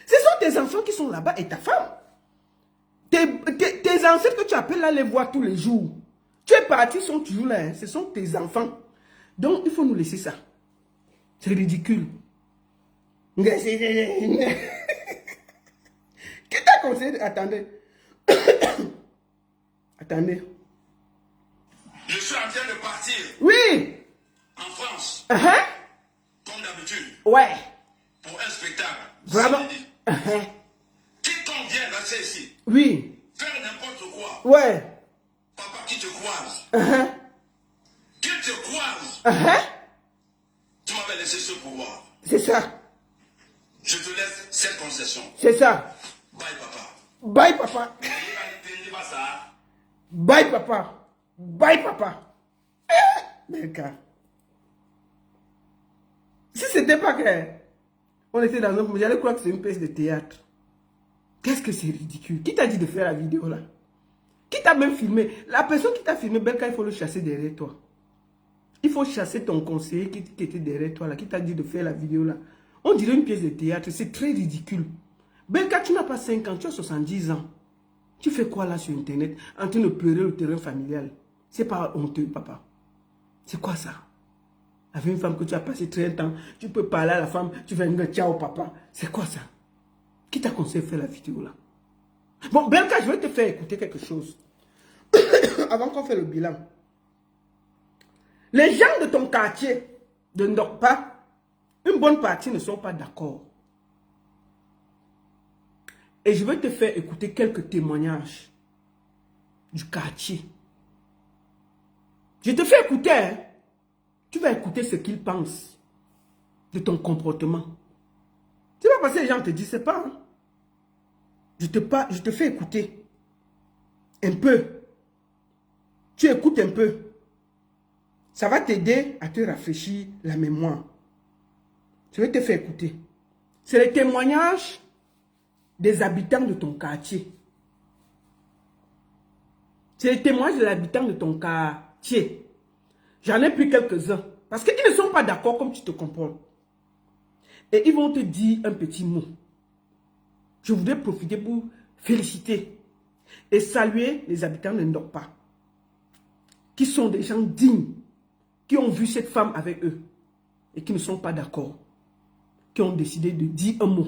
Ce sont tes enfants qui sont là-bas et ta femme. Tes ancêtres que tu appelles là, les voir tous les jours. Tu es parti, ils sont toujours là. Hein. Ce sont tes enfants. Donc, il faut nous laisser ça. C'est ridicule. Qui t'a conseillé? Attendez. Attendez. Je suis en train de partir. Oui. En France. Comme d'habitude. Ouais. Pour un spectacle. Vraiment. Quiconque vient rester ici. Oui. Faire n'importe quoi. Ouais. Papa qui te croise. Qui te croise. Tu m'avais laissé ce pouvoir. C'est ça. Je te laisse cette concession. C'est ça. Bye papa. Bye papa. Bye papa. Bye papa. Belka. Si c'était pas que on était dans un... J'allais croire que c'est une pièce de théâtre. Qu'est-ce que c'est ridicule. Qui t'a dit de faire la vidéo là? Qui t'a même filmé? La personne qui t'a filmé, Belka, il faut le chasser derrière toi. Il faut chasser ton conseiller qui était derrière toi là, qui t'a dit de faire la vidéo là. On dirait une pièce de théâtre, c'est très ridicule. Belka, tu n'as pas 5 ans, tu as 70 ans. Tu fais quoi là sur Internet en train de pleurer le terrain familial? C'est pas honteux, papa. C'est quoi ça? Avec une femme que tu as passé 30 ans, tu peux parler à la femme, tu fais un ciao papa. C'est quoi ça? Qui t'a conseillé de faire la vidéo là? Bon, Belka, je vais te faire écouter quelque chose. Avant qu'on fasse le bilan. Les gens de ton quartier de Ndokpa, une bonne partie ne sont pas d'accord. Et je vais te faire écouter quelques témoignages du quartier. Je te fais écouter. Hein. Tu vas écouter ce qu'ils pensent de ton comportement. C'est pas parce que les gens te disent, c'est pas. Hein. Je te fais écouter. Un peu. Tu écoutes un peu. Ça va t'aider à te rafraîchir la mémoire. Je vais te faire écouter. C'est les témoignages des habitants de ton quartier. C'est les témoignages des habitants de ton quartier. J'en ai pris quelques-uns. Parce qu'ils ne sont pas d'accord comme tu te comportes. Et ils vont te dire un petit mot. Je voudrais profiter pour féliciter et saluer les habitants de Ndokpa, qui sont des gens dignes, qui ont vu cette femme avec eux et qui ne sont pas d'accord, qui ont décidé de dire un mot.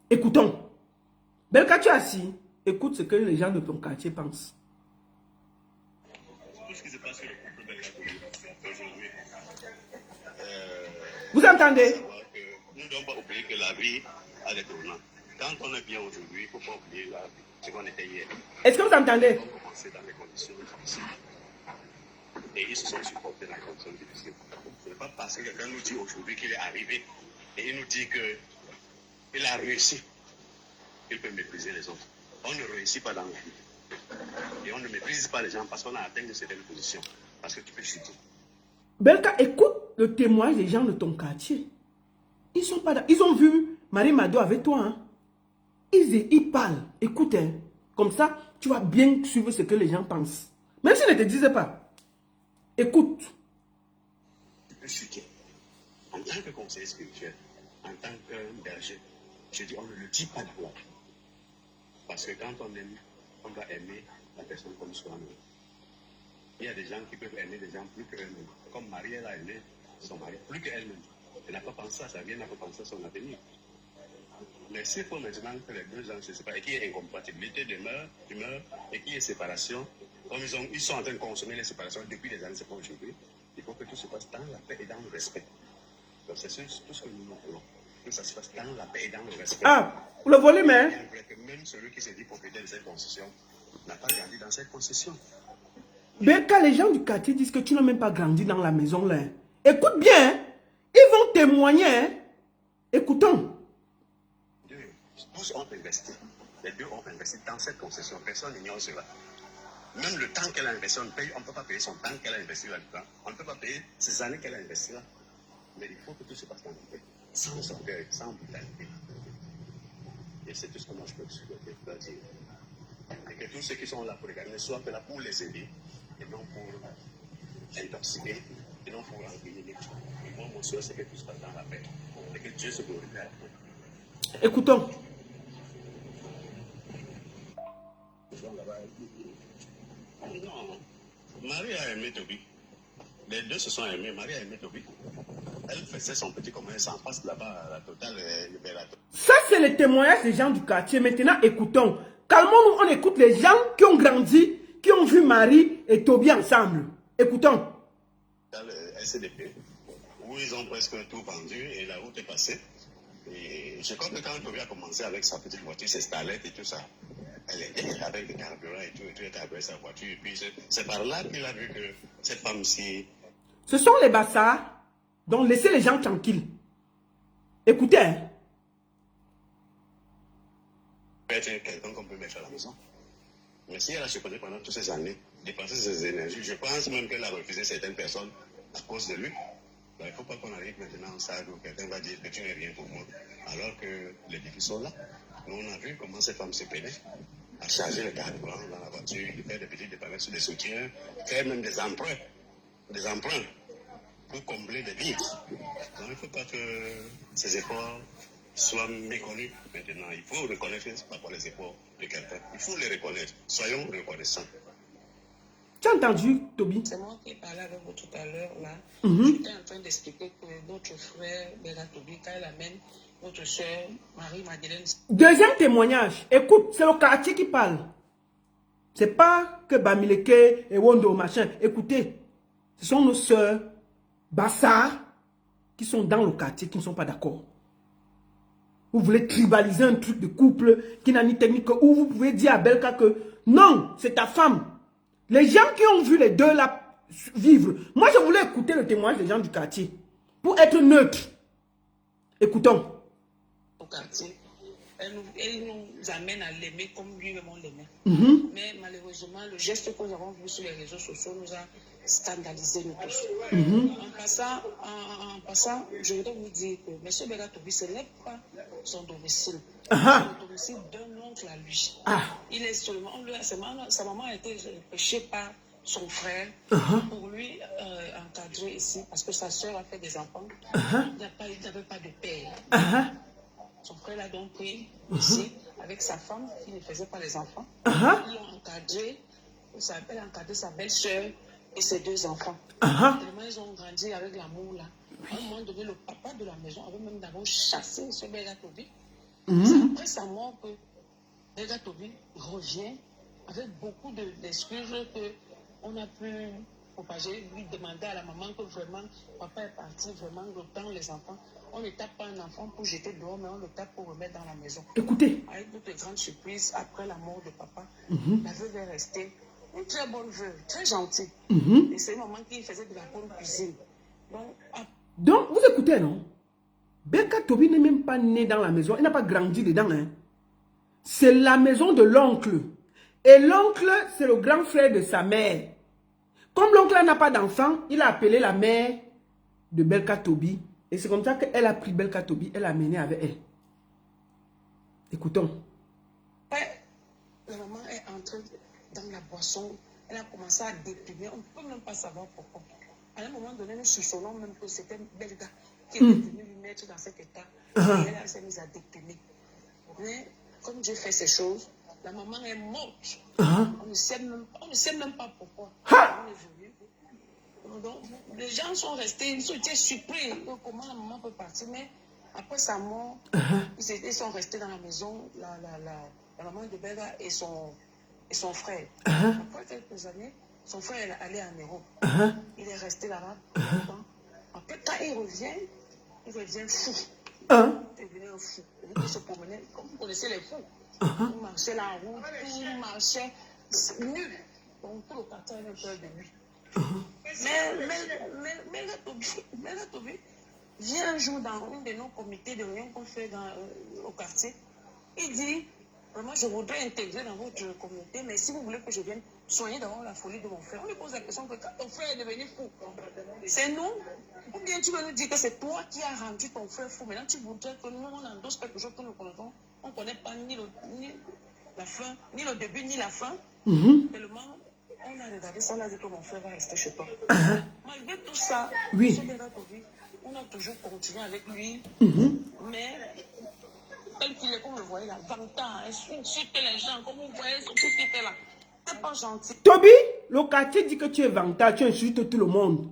Écoutons. Belka, tu es assis. Écoute ce que les gens de ton quartier pensent. Tout ce qui se passe sur le couple Belka aujourd'hui. Vous entendez? Nous ne devons pas oublier que la vie a des tournants. Quand on est bien aujourd'hui, il ne faut pas oublier ce qu'on était hier. Est-ce que vous entendez? On a commencé dans des conditions difficiles. Et ils se sont supportés dans des conditions difficiles. Ce n'est pas parce que quelqu'un nous dit aujourd'hui qu'il est arrivé et il nous dit qu'il a réussi qu'il peut mépriser les autres. On ne réussit pas dans la vie. Et on ne méprise pas les gens parce qu'on a atteint une certaine position. Parce que tu peux chuter. Belka, écoute le témoignage des gens de ton quartier. Ils sont pas ils ont vu Marie Mado avec toi. Hein? Ils parlent. Écoute, hein. Comme ça, tu vas bien suivre ce que les gens pensent. Même s'ils ne te disaient pas. Écoute. Tu peux chuter. En tant que conseiller spirituel, en tant que berger, je dis, on ne le dit pas d'abord. Parce que quand on aime, on doit aimer la personne comme soi-même. Il y a des gens qui peuvent aimer des gens plus qu'eux-mêmes. Comme Marie, elle a aimé son mari plus qu'elle-même. Elle n'a pas pensé à sa vie, elle n'a pas pensé à son avenir. Mais s'il faut maintenant que les deux gens se séparent et qu'il y ait incompatibilité d'humeur et qu'il y ait séparation, comme ils sont en train de consommer les séparations depuis des années, c'est pas aujourd'hui, il faut que tout se passe dans la paix et dans le respect. Donc c'est tout ce que nous voulons. Que ça se passe dans la paix et dans le respect. Ah, le volume, hein? Même celui qui se dit propriétaire de cette concession n'a pas grandi dans cette concession. Mais quand les gens du quartier disent que tu n'as même pas grandi dans la maison là, hein. Écoute bien, hein? Ils vont témoigner. Hein? Écoutons. Tous ont investi. Les deux ont investi dans cette concession. Personne n'ignore cela. Même le temps qu'elle a investi, on ne peut pas payer son temps qu'elle a investi là-dedans. On ne peut pas payer ces années qu'elle a investi là. Mais il faut que tout se passe dans la paix. Sans orgueil, sans brutalité. Et c'est tout ce que moi je peux dire. Et que tous ceux qui sont là pour regarder soient là pour les aider. Et non pour intoxiquer. Et non pour ennuyer les gens. Et moi, mon souhait, c'est que tout se passe dans la paix. Et que Dieu se glorifie à toi. Écoutons. Non, Marie a aimé Toby. Les deux se sont aimés. Marie a aimé Toby. Elle faisait son petit commerce en face là-bas à la Total Libérateur. Ça, c'est le témoignage des gens du quartier. Maintenant, écoutons. Calmons-nous, on écoute les gens qui ont grandi, qui ont vu Marie et Toby ensemble. Écoutons. SDP, où ils ont presque tout vendu et la route est passée. Et je crois que quand Toby a commencé avec sa petite voiture, ses starlettes et tout ça, elle était avec le carburant et tout était avec sa voiture. Et puis c'est par là qu'il a vu que cette femme-ci... Ce sont les bassards. Donc laissez les gens tranquilles. Écoutez. Hein. Peut être quelqu'un qu'on peut mettre à la maison. Mais si elle a supporté pendant toutes ces années, dépenser ses énergies, je pense même qu'elle a refusé certaines personnes à cause de lui. Il ne faut pas qu'on arrive maintenant en salle où quelqu'un va dire que tu n'es rien pour moi. Alors que les défis sont là. Nous, on a vu comment cette femme se peinait à charger le carburant dans la voiture, de faire des petits dépenses sur des soutiens, faire même des emprunts pour combler des vides. Donc il ne faut pas que ces efforts soient méconnus maintenant. Il faut reconnaître par les efforts de quelqu'un. Il faut les reconnaître. Soyons reconnaissants. Tu as entendu, Toby? C'est moi qui ai parlé avec vous tout à l'heure, là. J'étais en train d'expliquer que notre frère, Bella Toby, quand elle amène notre soeur, Marie-Madeleine... Deuxième témoignage. Écoute, c'est le quartier qui parle. C'est pas que Bamileke et Wondo, machin. Écoutez, ce sont nos soeurs Bassar qui sont dans le quartier, qui ne sont pas d'accord. Vous voulez tribaliser un truc de couple qui n'a ni technique, ou vous pouvez dire à Belka que non, c'est ta femme. Les gens qui ont vu les deux là, vivre. Moi, je voulais écouter le témoignage des gens du quartier pour être neutre. Écoutons. Au quartier, elle nous amène à l'aimer comme lui-même on l'aimait. Mais malheureusement, le geste que nous avons vu sur les réseaux sociaux nous a scandalisés nous tous. En passant, je voudrais vous dire que M. Beratobi, ce n'est pas son domicile. C'est le domicile d'un oncle à lui. Il est seulement, sa maman a été empêchée par son frère pour lui encadrer ici parce que sa soeur a fait des enfants. Il n'avait pas de père. Son frère l'a donc pris ici avec sa femme qui ne faisait pas les enfants. Ils l'ont encadré. Elle a encadré sa belle-sœur et ses 2 enfants. Tellement ils ont grandi avec l'amour là. À un moment donné, le papa de la maison avait même d'abord chassé ce Beratobi. C'est après sa mort que Beratobi revient avec beaucoup d'excuses qu'on a pu propager, lui demander à la maman que vraiment papa est parti vraiment dans les enfants. On ne tape pas un enfant pour jeter dehors, mais on le tape pour remettre dans la maison. Écoutez. Avec toutes les grandes surprises, après la mort de papa, la veuve est restée une très bonne veuve, très gentille. Et c'est une maman qui faisait de la bonne cuisine. Donc, vous écoutez, non? Beratobi n'est même pas né dans la maison. Il n'a pas grandi dedans. Hein. C'est la maison de l'oncle. Et l'oncle, c'est le grand frère de sa mère. Comme l'oncle n'a pas d'enfant, il a appelé la mère de Beratobi. Et c'est comme ça qu'elle a pris Beratobi, elle l'a amené avec elle. Écoutons. La maman est entrée dans la boisson, elle a commencé à déprimer, on ne peut même pas savoir pourquoi. À un moment donné, nous soupçonnons même que c'était Belga qui était venu lui mettre dans cet état. Et elle s'est mise à déprimer. Mais comme Dieu fait ces choses, la maman est morte. On ne sait même pas pourquoi. Donc, les gens sont restés, ils ont été surpris de comment la maman peut partir, mais après sa mort, ils sont restés dans la maison, la maman de Belga et son frère. Après quelques années, son frère est allé en Europe. Il est resté là-bas. Après, quand il revient fou. Il devient un fou. Il se promenait, comme vous connaissez les fous. Il marchait la route, il marchait nu. Donc, tout le quartier avait peur de lui. Mais Beratobi vient un jour dans un de nos comités de réunion qu'on fait au quartier. Il dit, vraiment, je voudrais intégrer dans votre communauté, mais si vous voulez que je vienne soigner d'abord la folie de mon frère, on lui pose la question que quand ton frère est devenu fou, c'est nous, ou bien tu veux nous dire que c'est toi qui as rendu ton frère fou. Maintenant, tu voudrais que nous, on endosse quelque chose que nous connaissons, on ne connaît pas ni la fin, ni le début, ni la fin. Tellement, on a regardé ça, on a dit que mon frère va rester chez toi. Malgré tout ça, on a toujours continué avec lui, mais tel qu'il est, comme le voyait là, 20 ans, insulter les gens, comme vous voyez, tout ce qui était là. C'est pas gentil. Toby, le quartier dit que tu es vantard, tu insultes tout le monde.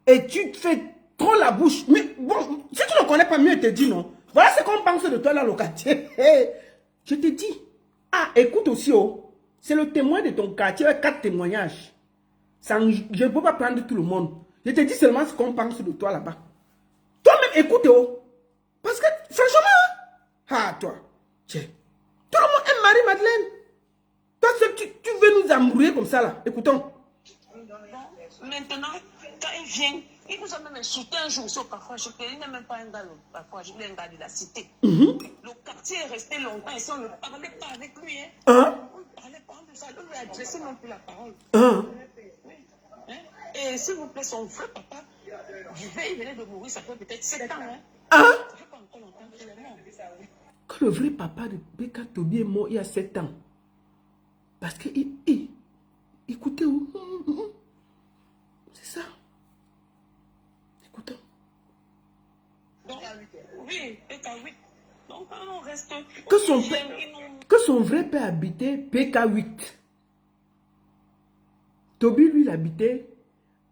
Et tu fais trop la bouche. Mais bon, si tu ne connais pas mieux, je te dis non. Voilà ce qu'on pense de toi là, le quartier. Je te dis. Ah, écoute aussi, oh. C'est le témoin de ton quartier avec 4 témoignages. Ça, je ne peux pas prendre tout le monde. Je te dis seulement ce qu'on pense de toi là-bas. Toi-même, écoute, oh. Parce que, franchement, toi, tiens. Tout le monde aime Marie-Madeleine. Toi, tu veux nous embrouiller comme ça, là. Écoutons. Maintenant, quand il vient, il nous a même insulté un jour sur Parfois. Il n'est même pas un gars, Parfois. Il est un gars de la cité. Le quartier est resté longtemps ici, on ne parlait pas avec lui. On ne parlait pas de ça. On ne lui adressait même plus la parole. Et s'il vous plaît, son vrai papa vivait, il venait de mourir, ça fait peut-être 7 ans. Ça fait pas encore longtemps qu'il est mort. Quand le vrai papa de Beratobi est mort il y a 7 ans. Parce que, écoutez, c'est ça. Écoutons. Donc, oui, PK8. Donc, quand on reste... Que son vrai père habitait PK8. Toby, lui, il habitait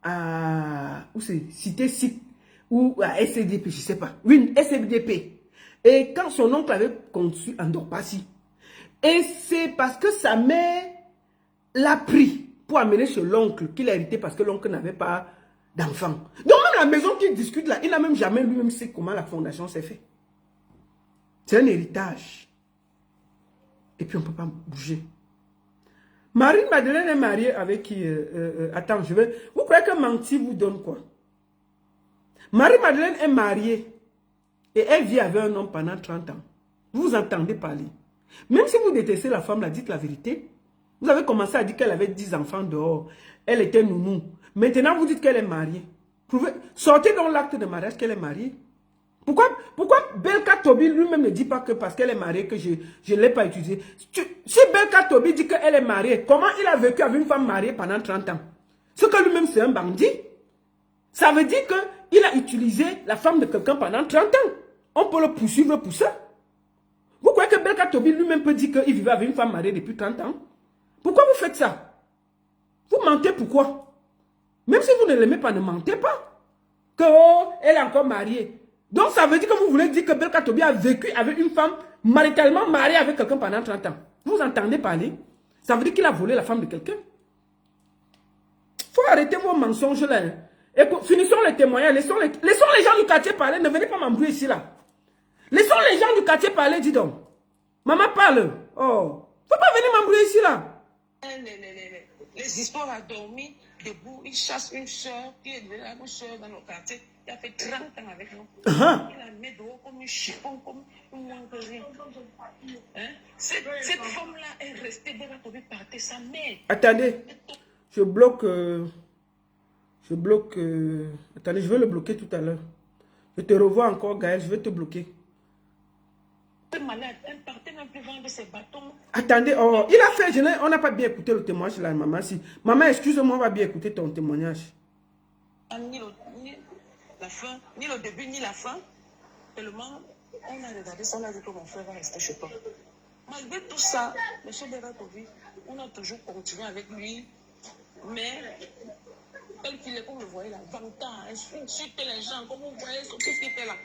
à... Où c'est? Cité SIC ou à SCDP, je ne sais pas. Oui, SCDP. Et quand son oncle avait conçu Andorpassi. Et c'est parce que sa mère l'a pris pour amener chez l'oncle qu'il a hérité parce que l'oncle n'avait pas d'enfant. Donc même la maison qu'il discute là, il n'a même jamais lui-même sait comment la fondation s'est faite. C'est un héritage. Et puis on ne peut pas bouger. Marie-Madeleine est mariée avec qui? Attends, je vais... Vous croyez que mentir vous donne quoi? Marie-Madeleine est mariée et elle vit avec un homme pendant 30 ans. Vous entendez parler. Même si vous détestez la femme, là, dites la vérité. Vous avez commencé à dire qu'elle avait 10 enfants dehors. Elle était nounou. Maintenant, vous dites qu'elle est mariée. Sortez dans l'acte de mariage qu'elle est mariée. Pourquoi Belka Tobi lui-même ne dit pas que parce qu'elle est mariée que je ne l'ai pas utilisé? Si Belka Tobi dit qu'elle est mariée, comment il a vécu avec une femme mariée pendant 30 ans? Ce que lui-même c'est un bandit. Ça veut dire qu'il a utilisé la femme de quelqu'un pendant 30 ans. On peut le poursuivre pour ça. Vous croyez que Belka Tobi lui-même peut dire qu'il vivait avec une femme mariée depuis 30 ans? Pourquoi vous faites ça? Vous mentez pourquoi? Même si vous ne l'aimez pas, ne mentez pas. Que elle est encore mariée. Donc ça veut dire que vous voulez dire que Belka Tobi a vécu avec une femme maritalement mariée avec quelqu'un pendant 30 ans. Vous entendez parler? Ça veut dire qu'il a volé la femme de quelqu'un. Il faut arrêter vos mensonges là. Et finissons les témoignages. Laissons les gens du quartier parler. Ne venez pas m'embrouiller ici là. Laissons les gens du quartier parler, dis donc. Maman parle. Oh. Faut pas venir m'embrouiller ici là. Les histoires à dormir debout. Il chasse une soeur qui est une soeur dans le quartier. Il a fait 30 ans avec nous. Il a mis dehors comme un chiffon, comme une manque rien. Hein? Cette femme-là est restée par sa mère. Attendez. Je bloque. Attendez, je vais le bloquer tout à l'heure. Je te revois encore, Gaël. Je vais te bloquer. Malade, elle partait même plus vendre ses bâtons. Attendez, oh, il a fait, on n'a pas bien écouté le témoignage de la maman. Si. Maman, excuse-moi, on va bien écouter ton témoignage. Ni la fin, ni le début, ni la fin. Tellement, on a regardé ça, on a dit que mon frère va rester chez toi. Malgré tout ça, M. Beratovi, on a toujours continué avec lui. Mais, tel qu'il est, comme vous le voyez là, 20 ans, insulter les gens, comme vous voyez, tout ce qui était là.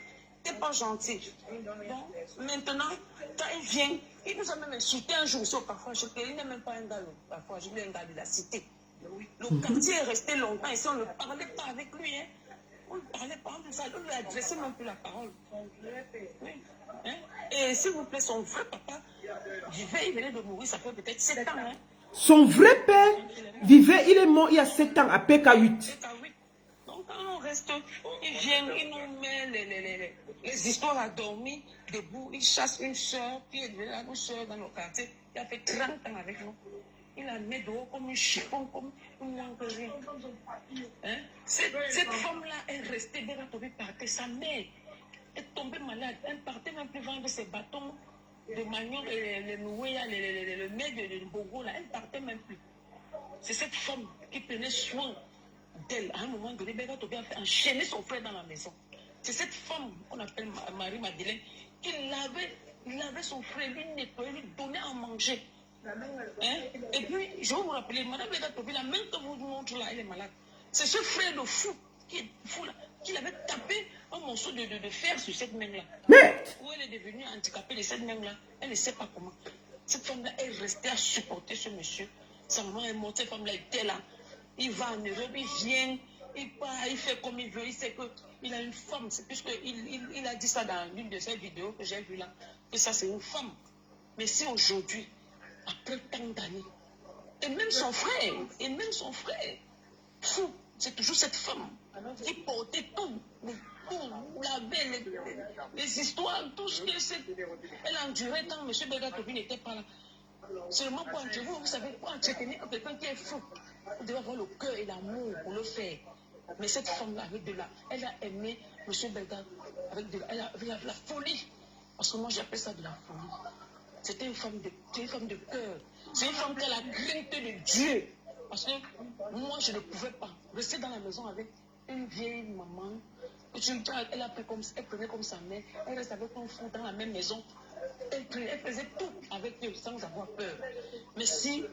C'est pas gentil. Donc, maintenant, quand il vient, il nous a même insulté un jour. Parfois, il n'est même pas un gars. Parfois, je dis un gars de la cité. Le quartier est resté longtemps ici, on ne parlait pas avec lui. Hein. On ne parlait pas, on lui adressait même plus la parole. Oui. Hein? Et s'il vous plaît, son vrai papa vivait, il venait de mourir, ça fait peut-être 7 ans. Hein. Son vrai père vivait, il est mort il y a 7 ans à PK8. Donc, quand on reste, il vient, il nous met les histoires à dormir debout. Il chasse une soeur qui est une soeur dans le quartier qui a fait 30 ans avec nous. Il la met dehors comme un chiffon, comme une manque rien. Hein? Cette femme-là est restée Beratovi par sa mère. Elle est tombée malade. Elle partait même plus vendre ses bâtons de manioc, les nouilles, le mec de Bogo, là. Elle partait même plus. C'est cette femme qui prenait soin d'elle. À un moment donné, Beratovi a fait enchaîner son frère dans la maison. C'est cette femme qu'on appelle Marie-Madeleine qui lavait son frère, lui nettoyait, lui donnait à manger. Hein? Et puis, je vais vous rappeler, Madame Beratovi, la main que vous montre là, elle est malade. C'est ce frère de fou qui est fou là, qui avait tapé un morceau de fer sur cette main-là. Mais où elle est devenue handicapée de cette main-là, elle ne sait pas comment. Cette femme-là est restée à supporter ce monsieur. Sa maman est morte, cette femme-là était là. Il va en Europe, il vient, il part, il fait comme il veut, il sait qu'il a une femme. C'est puisqu'il a dit ça dans l'une de ses vidéos que j'ai vues là, que ça c'est une femme. Mais si aujourd'hui, après tant d'années, et même son frère, fou, c'est toujours cette femme qui portait tout, les histoires, tout ce que c'est. Elle a enduré tant M. Beratovi n'était pas là. Seulement pour entretenir, vous savez, pour entretenir quelqu'un qui est fou, vous devez avoir le cœur et l'amour pour le faire. Mais cette femme-là, avec de la, elle a aimé M. Bergat avec de la folie. Parce que moi, j'appelle ça de la folie. C'était une femme de cœur. C'est une femme qui a la crainte de Dieu. Parce que moi, je ne pouvais pas rester dans la maison avec une vieille maman. Elle prenait comme sa mère. Elle reste avec un fou dans la même maison. Elle faisait tout avec eux sans avoir peur. Mais si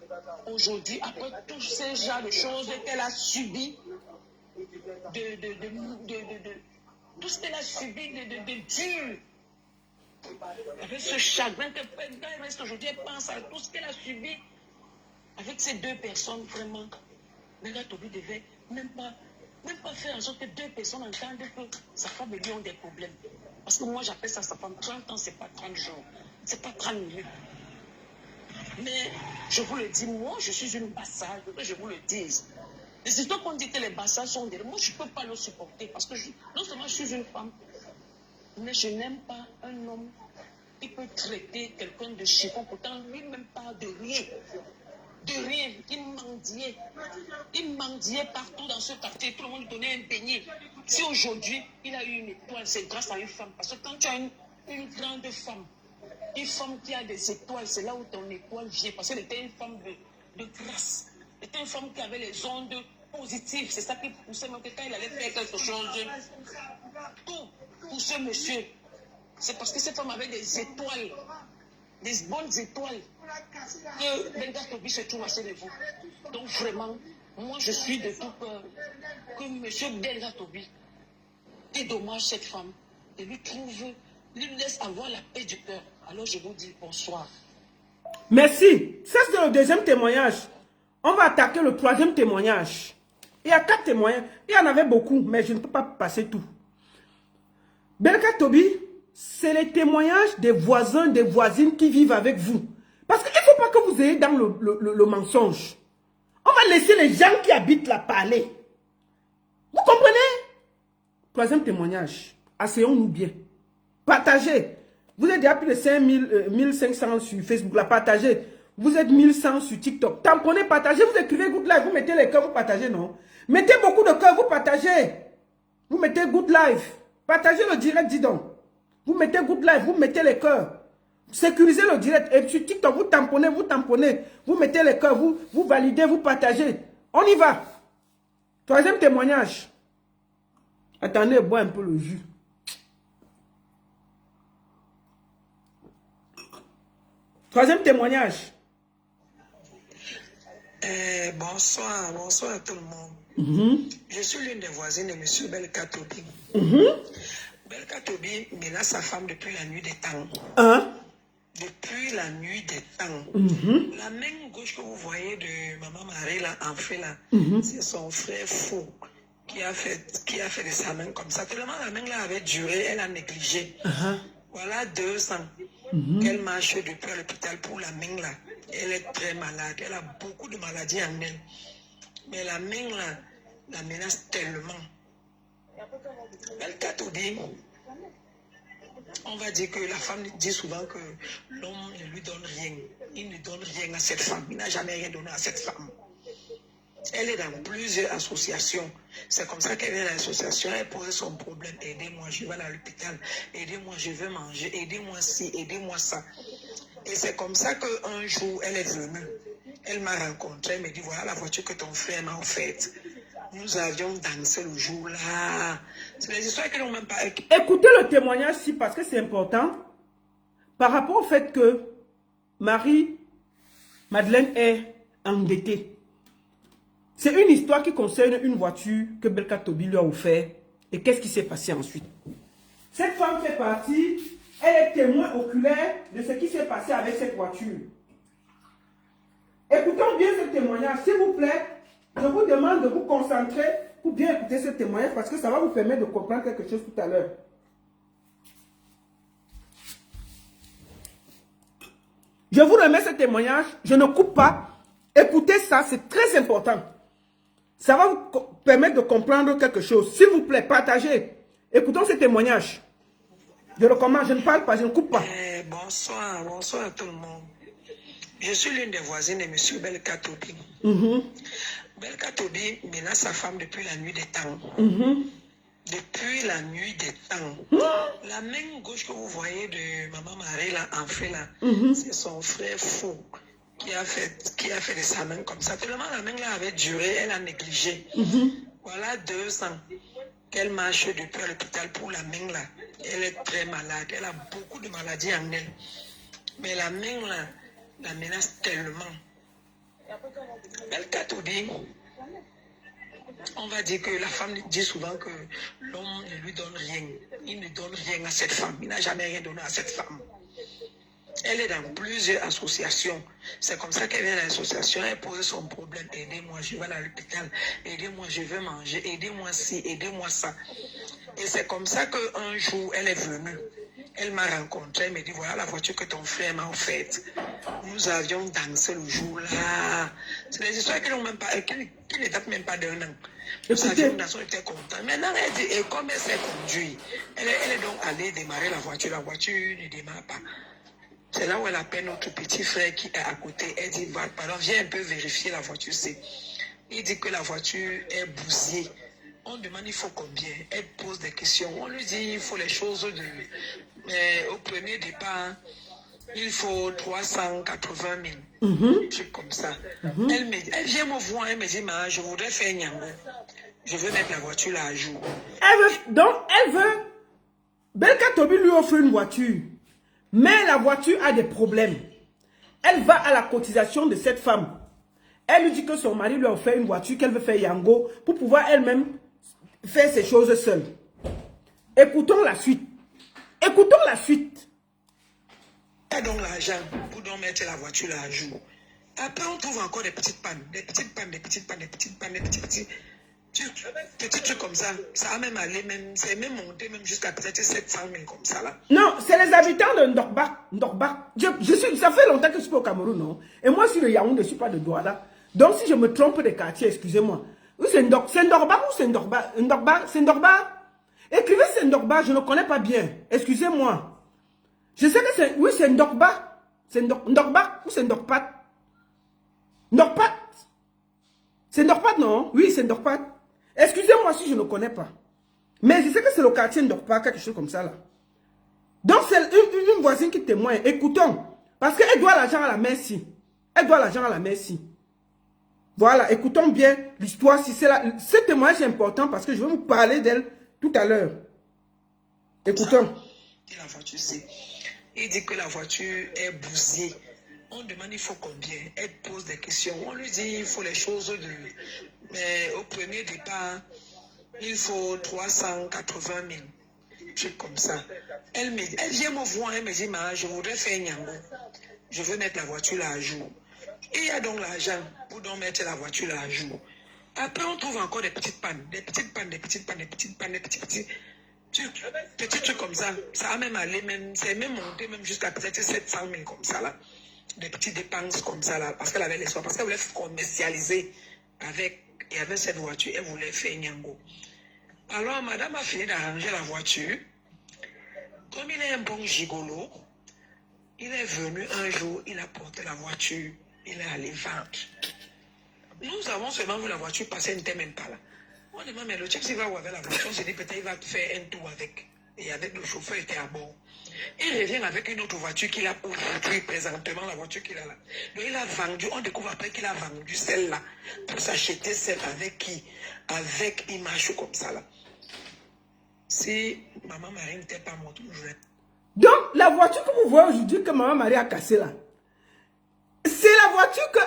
aujourd'hui, après tous ces genres de choses qu'elle a subi, tout ce qu'elle a subi de dur, avec ce chagrin qu'elle reste aujourd'hui, elle pense à tout ce qu'elle a subi. Avec ces deux personnes, vraiment, Beratovi devait même pas faire en sorte que deux personnes entendent que sa femme et lui ont des problèmes. Parce que moi, j'appelle ça sa femme. 30 ans, c'est pas 30 jours. C'est pas 30 minutes. Mais je vous le dis, moi, je suis une bassalle, je vous le dis. Les histoires qu'on dit que les bassages sont derrière, moi, je ne peux pas le supporter parce que non seulement je suis une femme, mais je n'aime pas un homme qui peut traiter quelqu'un de chiffon, pourtant lui-même pas de rien. De rien, il mendiait partout dans ce quartier, tout le monde donnait un beignet. Si aujourd'hui, il a eu une étoile, c'est grâce à une femme. Parce que quand tu as une grande femme, une femme qui a des étoiles, c'est là où ton étoile vient. Parce qu'elle était une femme de grâce. Elle était une femme qui avait les ondes positives. C'est ça qui poussait, même que quand il allait faire quelque chose, tout pour ce monsieur. C'est parce que cette femme avait des étoiles, des bonnes étoiles, que Benga Tobi se trouve à ce niveau. Donc vraiment, moi je suis de tout cœur que M. Benga Tobi dédommage cette femme et lui laisse avoir la paix du cœur. Alors je vous dis bonsoir. Merci. Ça c'est le deuxième témoignage. On va attaquer le troisième témoignage. Il y a 4 témoignages. Il y en avait beaucoup, mais je ne peux pas passer tout. Belka Tobi, c'est les témoignages des voisins, des voisines qui vivent avec vous. Parce qu'il ne faut pas que vous ayez dans le mensonge. On va laisser les gens qui habitent là parler. Vous comprenez? Troisième témoignage. Asseyons-nous bien. Partagez. Vous êtes déjà plus de 1500 sur Facebook. Là, partagez. Vous êtes 1100 sur TikTok. Tamponnez, partagez. Vous écrivez good live. Vous mettez les cœurs, vous partagez, non? Mettez beaucoup de cœurs, vous partagez. Vous mettez good live. Partagez le direct, dis donc. Vous mettez good live, vous mettez les cœurs. Sécurisez le direct. Et sur TikTok, vous tamponnez. Vous mettez les cœurs, vous validez, vous partagez. On y va. Troisième témoignage. Attendez, bois un peu le jus. Troisième témoignage. Bonsoir à tout le monde. Je suis l'une des voisines de M. Belka Tobi. Belka Tobi menace sa femme depuis la nuit des temps. Depuis la nuit des temps. La main gauche que vous voyez de Maman Marie là, en fait là, c'est son frère fou qui a fait de sa main comme ça. Tellement la main là avait duré, elle a négligé. Voilà 2 ans qu'elle marche depuis à l'hôpital pour la main là. Elle est très malade, elle a beaucoup de maladies en elle. Mais la main là, la menace tellement. Belka Tobi, on va dire que la femme dit souvent que l'homme ne lui donne rien. Il ne donne rien à cette femme. Il n'a jamais rien donné à cette femme. Elle est dans plusieurs associations. C'est comme ça qu'elle est dans l'association. Elle pose son problème. Aidez-moi, je vais à l'hôpital. Aidez-moi, je veux manger. Aidez-moi ci, aidez-moi ça. Et c'est comme ça qu'un jour, elle est venue. Elle m'a rencontré. Elle me dit, voilà la voiture que ton frère m'a offerte. Nous avions dansé le jour-là. C'est des histoires qui n'ont même pas... Écoutez le témoignage ici parce que c'est important. Par rapport au fait que Marie-Madeleine est endettée. C'est une histoire qui concerne une voiture que Belka Tobi lui a offert. Et qu'est-ce qui s'est passé ensuite? Cette femme fait partie, elle est témoin oculaire de ce qui s'est passé avec cette voiture. Écoutons bien ce témoignage, s'il vous plaît. Je vous demande de vous concentrer pour bien écouter ce témoignage parce que ça va vous permettre de comprendre quelque chose tout à l'heure. Je vous remets ce témoignage, je ne coupe pas. Écoutez ça, c'est très important. Ça va vous permettre de comprendre quelque chose. S'il vous plaît, partagez. Écoutons ce témoignage. Je recommence, je ne parle pas, je ne coupe pas. Bonsoir à tout le monde. Je suis l'une des voisines de M. Belka Tobi. Belka Tobi menace sa femme depuis la nuit des temps. Depuis la nuit des temps. La main gauche que vous voyez de Maman Marie là, en fait là, c'est son frère fou qui a fait de sa main comme ça. Tellement la main là avait duré, elle a négligé. Voilà 2 ans qu'elle marche depuis à l'hôpital pour la main là. Elle est très malade, elle a beaucoup de maladies en elle. Mais la main là, la menace tellement. Belka Tobi, on va dire que la femme dit souvent que l'homme ne lui donne rien. Il ne donne rien à cette femme. Il n'a jamais rien donné à cette femme. Elle est dans plusieurs associations. C'est comme ça qu'elle est dans l'association. Elle pose son problème. Aidez-moi, je vais à l'hôpital. Aidez-moi, je veux manger. Aidez-moi ci, aidez-moi ça. Et c'est comme ça qu'un jour, elle est venue. Elle m'a rencontré, elle me dit, voilà la voiture que ton frère m'a offerte. Nous avions dansé le jour-là. C'est des histoires qui ne datent même pas d'un an. Nous avions dansé, on était contents. Maintenant, elle dit, et comme elle s'est conduite, elle est donc allée démarrer la voiture. La voiture ne démarre pas. C'est là où elle appelle notre petit frère qui est à côté. Elle dit, pardon, viens un peu vérifier la voiture. Il dit que la voiture est bousillée. On demande, il faut combien? Elle pose des questions. On lui dit, il faut les choses au premier départ, il faut 380 000. Un truc comme ça. Elle vient me voir, elle me dit, ma, je voudrais faire Nyango. Je veux mettre la voiture là à jour. Elle veut. Belka Tobi lui offre une voiture. Mais la voiture a des problèmes. Elle va à la cotisation de cette femme. Elle lui dit que son mari lui a offert une voiture qu'elle veut faire Yango pour pouvoir elle-même faire ces choses seule. Écoutons la suite. Écoutons la suite. Elle a donc l'argent pour donc mettre la voiture là à jour. Après, on trouve encore des petites pannes. Des petites pannes. Petits trucs comme ça. Ça a même allé, c'est même monté même jusqu'à peut-être 700 000 comme ça là. Non, c'est les habitants de Ndorba. Ça fait longtemps que je suis au Cameroun, non? Et moi, si le Yaoundé, je ne suis pas de Douala. Donc, si je me trompe des quartiers, excusez-moi. C'est Ndorba ou c'est Ndorba? C'est Ndorba. Écrivez c'est Ndorba, je ne connais pas bien. Excusez-moi. Je sais que c'est... Oui, c'est Ndorba. C'est Ndorba ou c'est Ndorpat? Ndorpat. C'est Ndorpat, non? Oui, c'est Ndorpat. Excusez-moi si je ne connais pas. Mais je sais que c'est le quartier Ndorpat, quelque chose comme ça là. Donc, c'est une voisine qui témoigne. Écoutons. Parce qu'elle doit l'argent à la merci. Elle doit l'argent à la merci. Voilà, écoutons bien l'histoire. Si c'est là, ce témoignage est important parce que je vais vous parler d'elle tout à l'heure. Écoutons. La voiture, il dit que la voiture est bousillée. On demande il faut combien. Elle pose des questions. On lui dit il faut les choses mais au premier départ, il faut 380 000. Truc comme ça. Elle vient me voir, elle me dit, ma, je voudrais faire Nyango. Je veux mettre la voiture là à jour. Et il y a donc l'argent pour donc mettre la voiture là à jour. Après, on trouve encore des petites pannes. Des petites trucs comme ça. Ça a même allé, c'est même monté même jusqu'à peut-être 700 000 comme ça là. Des petites dépenses comme ça là. Parce qu'elle avait l'espoir. Parce qu'elle voulait commercialiser avec cette voiture. Elle voulait faire Nyango. Alors, madame a fini d'arranger la voiture. Comme il est un bon gigolo, il est venu un jour, il a porté la voiture, il est allé vendre. Nous avons seulement vu la voiture passer, elle n'était même pas là. On demande, mais le type, s'il va où avec la voiture, on s'est dit peut-être il va faire un tour avec. Et avec le chauffeur, il était à bord. Il revient avec une autre voiture qu'il a aujourd'hui, présentement, la voiture qu'il a là. Donc il a vendu, on découvre après qu'il a vendu celle-là pour s'acheter celle avec qui? Avec image comme ça là. Si maman Marie n'était pas morte, donc, la voiture que vous voyez aujourd'hui que maman Marie a cassée là, c'est la voiture que...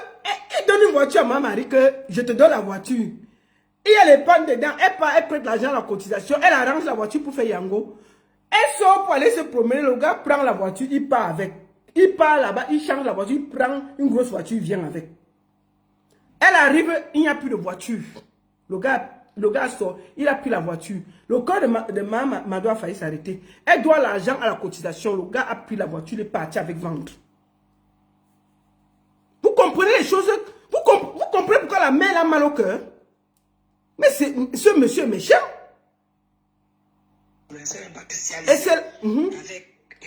Elle donne une voiture à maman Marie que je te donne la voiture. Il y a les pannes dedans, elle prête l'argent à la cotisation, elle arrange la voiture pour faire Yango. Elle sort pour aller se promener, le gars prend la voiture, il part avec. Il part là-bas, il change la voiture, il prend une grosse voiture, il vient avec. Elle arrive, il n'y a plus de voiture. Le gars sort, il a pris la voiture. Le corps de maman Mado a failli s'arrêter. Elle doit l'argent à la cotisation. Le gars a pris la voiture, il est parti avec vendre. Vous comprenez les choses? Vous comprenez pourquoi la mère a mal au cœur? Mais ce monsieur est méchant. Et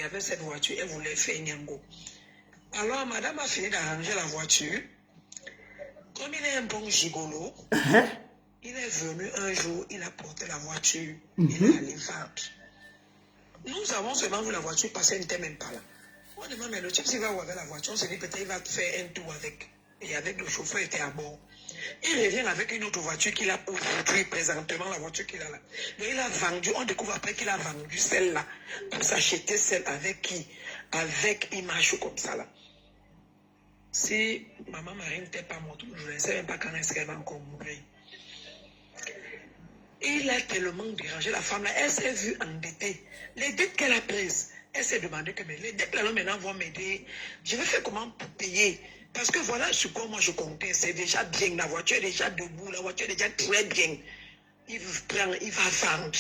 avec cette voiture, elle voulait faire Nyango. Alors, madame a fini d'arranger la voiture. Comme il est un bon gigolo, il est venu un jour, il a porté la voiture, il est allé vendre. Nous avons seulement vu la voiture passer, elle n'était même pas là. On demande, mais le type, s'il va où avec la voiture, on s'est dit peut-être il va faire un tour avec. Et avec le chauffeur, il était à bord. Il revient avec une autre voiture qu'il a aujourd'hui, présentement, la voiture qu'il a là. Donc il a vendu, on découvre après qu'il a vendu celle-là pour s'acheter celle avec qui? Avec image comme ça là. Si maman Marie n'était pas morte, je ne sais même pas quand est-ce qu'elle va encore mourir. Et il a tellement dérangé la femme là, elle s'est vue endettée. Les dettes qu'elle a prises, elle s'est demandé que mais les dettes là maintenant vont m'aider. Je vais faire comment pour payer? Parce que voilà sur quoi moi je comptais, c'est déjà bien, la voiture est déjà debout, la voiture est déjà très bien. Il va vendre.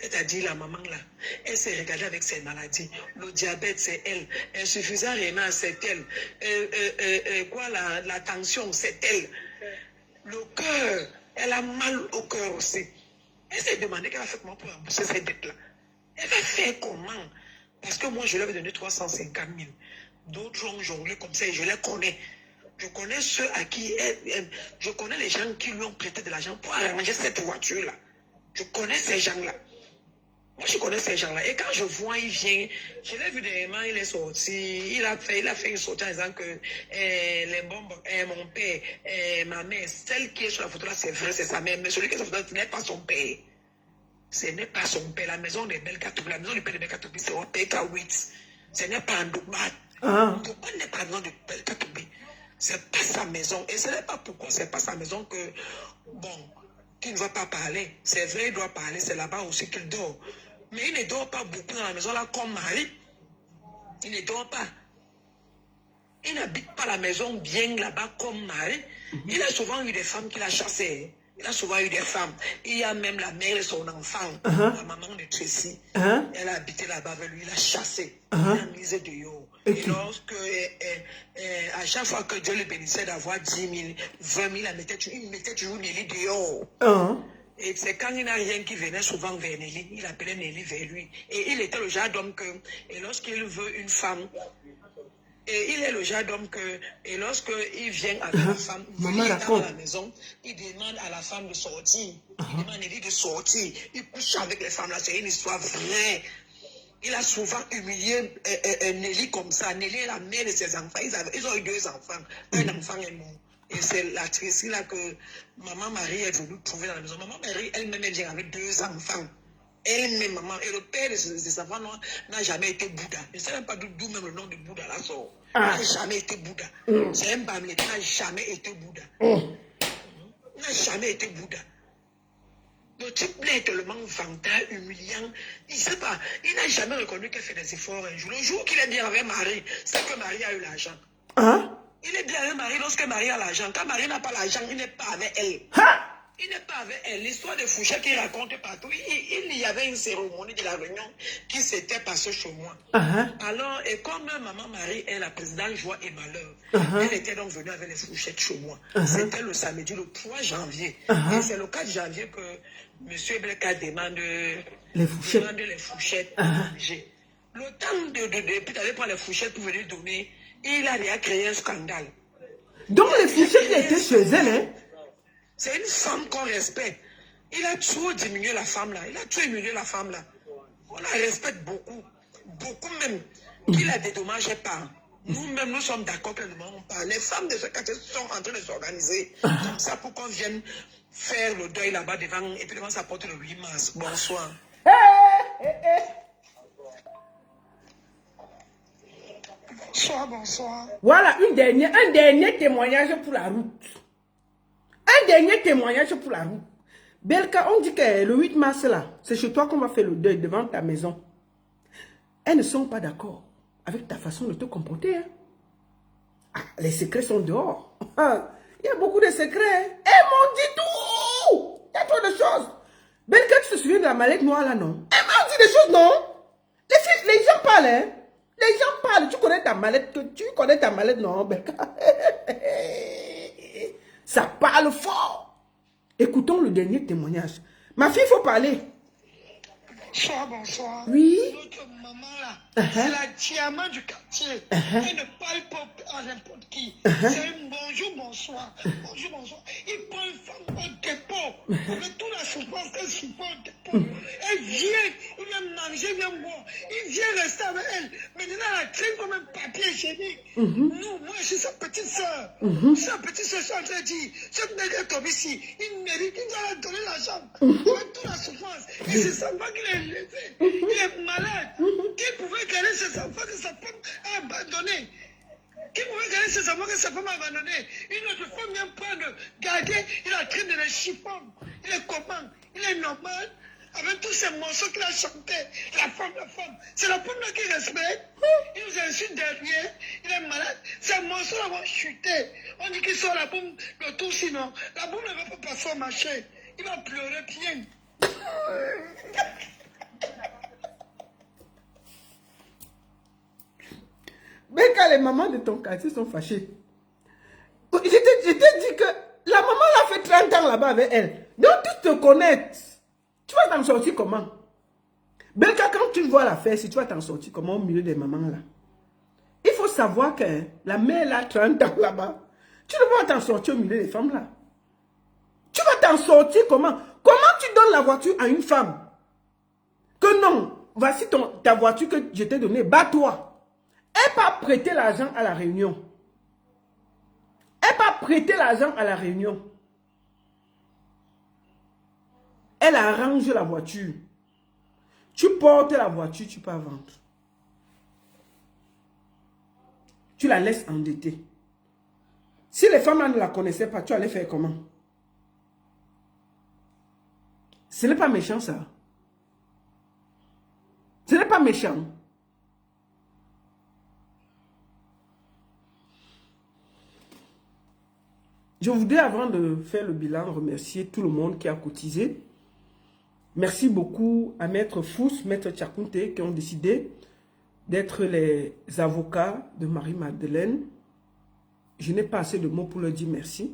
C'est-à-dire la maman là, elle s'est regardée avec ses maladies. Le diabète, c'est elle. Insuffisance rénale, c'est elle. La tension, c'est elle. Le cœur, elle a mal au cœur aussi. Elle s'est demandé qu'elle a fait comment pour rembourser cette dette-là. Elle va faire comment? Parce que moi, je lui avais donné 350 000. D'autres ont jonglé comme ça et je les connais. Je connais ceux à qui je connais les gens qui lui ont prêté de l'argent pour arranger cette voiture-là. Je connais ces gens-là. Moi, je connais ces gens-là. Et quand je vois, il vient, je l'ai vu dernièrement, il est sorti, il a fait une sortie en disant que les bombes, mon père, ma mère, celle qui est sur la photo là, c'est vrai, c'est sa mère, mais celui qui est sur la photo, ce n'est pas son père. Ce n'est pas son père. La maison des Belkatoubi, la maison du père de Belkatoubi, c'est au PK8. Ce n'est pas un Ndouba. Ndouba n'est pas le nom de Belkatoubi. C'est pas sa maison. Et ce n'est pas pourquoi c'est pas sa maison que, bon, qu'il ne va pas parler. C'est vrai, il doit parler, c'est là-bas aussi qu'il dort. Mais il ne dort pas beaucoup dans la maison là comme mari. Il ne dort pas. Il n'habite pas la maison bien là-bas comme mari. Il a souvent eu des femmes qu'il a chassées. Il a souvent eu des femmes. Il y a même la mère et son enfant, la maman de Tracy. Elle a habité là-bas avec lui, il a chassé. Il a mis dehors. Et lorsque, à chaque fois que Dieu le bénissait d'avoir 10 000, 20 000, il mettait toujours Nelly dehors. Et c'est quand il n'a rien qui venait souvent vers Nelly, il appelait Nelly vers lui. Et il était le genre d'homme que, et lorsqu'il veut une femme, et il est le genre d'homme que, et lorsqu'il vient avec la femme, il est dans la maison, il demande à la femme de sortir. Il demande à Nelly de sortir. Il couche avec les femmes là, c'est une histoire vraie. Il a souvent humilié Nelly comme ça. Nelly est la mère de ses enfants. Ils ont eu 2 enfants. Un enfant est mort. Et c'est la Tracy là que maman Marie est venue trouver dans la maison. Maman Marie, elle-même, elle vient avec 2 enfants. Elle-même, maman. Et le père de ses enfants n'a jamais été Bouddha. Je ne sais même pas d'où même le nom de Bouddha là sort. Il n'a jamais été Bouddha. C'est un Bamilé qui n'a jamais été Bouddha. Il n'a jamais été Bouddha. Le type est tellement vantage, humiliant. Il ne sait pas. Il n'a jamais reconnu qu'elle fait des efforts un jour. Le jour qu'il est bien avec Marie, c'est que Marie a eu l'argent. Il est bien avec Marie lorsque Marie a l'argent. Quand Marie n'a pas l'argent, il n'est pas avec elle. Il n'est pas avec elle. L'histoire de Fouché qu'il raconte partout, il y avait une cérémonie de la réunion qui s'était passée chez moi. Alors, et comme maman Marie est la présidente Joie et Malheur, elle était donc venue avec les Fouchettes chez moi. C'était le samedi, le 3 janvier. Et c'est le 4 janvier que M. Bleka demande les Fouchettes à manger. Le temps d'aller prendre les Fouchettes pour venir donner, il a déjà créé un scandale. Donc les Fouchettes étaient chez elle, hein? C'est une femme qu'on respecte. Il a trop diminué la femme là. Il a trop diminué la femme là. On la respecte beaucoup. Beaucoup même. Il la dédommageait pas. Nous-mêmes, nous sommes d'accord que nous ne pas. Les femmes de ce quartier sont en train de s'organiser comme ça pour qu'on vienne faire le deuil là-bas devant. Et puis devant sa porte le 8 mars. Bonsoir. Bonsoir, bonsoir. Voilà un dernier témoignage pour la route. Un dernier témoignage pour la route. Belka, on dit que le 8 mars là, c'est chez toi qu'on va faire le deuil devant ta maison. Elles ne sont pas d'accord avec ta façon de te comporter. Hein? Ah, les secrets sont dehors. Il y a beaucoup de secrets. Elles m'ont dit tout. Il y a trop de choses. Belka, tu te souviens de la mallette noire là, non? Elles m'ont dit des choses, non? Les gens parlent, hein? Les gens parlent. Tu connais ta mallette, non, Belka? Ça parle fort. Écoutons le dernier témoignage. Ma fille, il faut parler. Bonsoir, bonsoir. Oui. Notre maman là, c'est la diamant du quartier. Elle ne parle pas à n'importe qui. C'est un bonjour, bonsoir. Bonjour, bonsoir. Il prend une femme au dépôt. Avec toute la souffrance qu'elle souffre au dépôt. Elle vient, il vient manger, il vient boire. Il vient rester avec elle. Maintenant, elle a traîne comme un papier hygiénique. Nous, moi, je suis sa petite soeur. Sa petite soeur, je suis en train de dire, cette nègre comme ici, il mérite, il doit donner l'argent. Avec toute la souffrance. Et c'est sa femme qui l'a élevé. Il est malade. Qui pouvait garder ses enfants que sa femme a abandonné? Qui pouvait garder ses enfants que sa femme a abandonné? Une autre femme vient prendre, garder, il a train de les chiffons. Il est comment? Il est normal. Avec tous ces morceaux qu'il a chantés, la femme. C'est la femme là qui respecte. Il nous insulte derrière. Il est malade. Ces morceaux là vont chuter. On dit qu'il sort la bombe, le tout sinon. La bombe ne va pas passer au marché. Il va pleurer bien. même quand les mamans de ton quartier sont fâchées. Je t'ai dit que la maman l'a fait 30 ans là-bas avec elle. Donc tu te connais. Tu vas t'en sortir comment? Belka, quand tu vois l'affaire, si tu vas t'en sortir comment au milieu des mamans là? Il faut savoir que la mère là, 30 ans là-bas, tu ne vas pas t'en sortir au milieu des femmes là. Tu vas t'en sortir comment? Comment tu donnes la voiture à une femme? Que non, voici ta voiture que je t'ai donnée, bats-toi. Elle n'a pas prêté l'argent à la réunion. Elle n'a pas prêté l'argent à la réunion. Elle arrange la voiture. Tu portes la voiture, tu peux vendre. Tu la laisses endettée. Si les femmes ne la connaissaient pas, tu allais faire comment? Ce n'est pas méchant ça. Ce n'est pas méchant. Je voudrais, avant de faire le bilan, remercier tout le monde qui a cotisé. Merci beaucoup à Maître Fous, Maître Tchakounte, qui ont décidé d'être les avocats de Marie-Madeleine. Je n'ai pas assez de mots pour leur dire merci.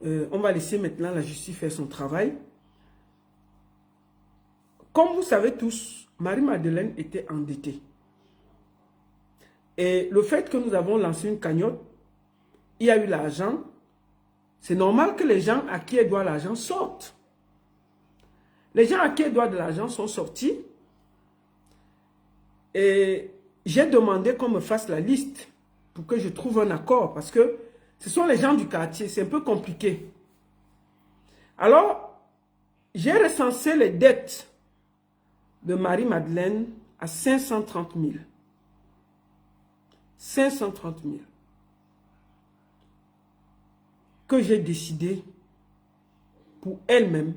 On va laisser maintenant la justice faire son travail. Comme vous savez tous, Marie-Madeleine était endettée. Et le fait que nous avons lancé une cagnotte, il y a eu l'argent. C'est normal que les gens à qui elle doit l'argent sortent. Les gens à qui elle doit de l'argent sont sortis. Et j'ai demandé qu'on me fasse la liste pour que je trouve un accord. Parce que ce sont les gens du quartier. C'est un peu compliqué. Alors, j'ai recensé les dettes de Marie-Madeleine à 530 000. 530 000. Que j'ai décidé pour elle-même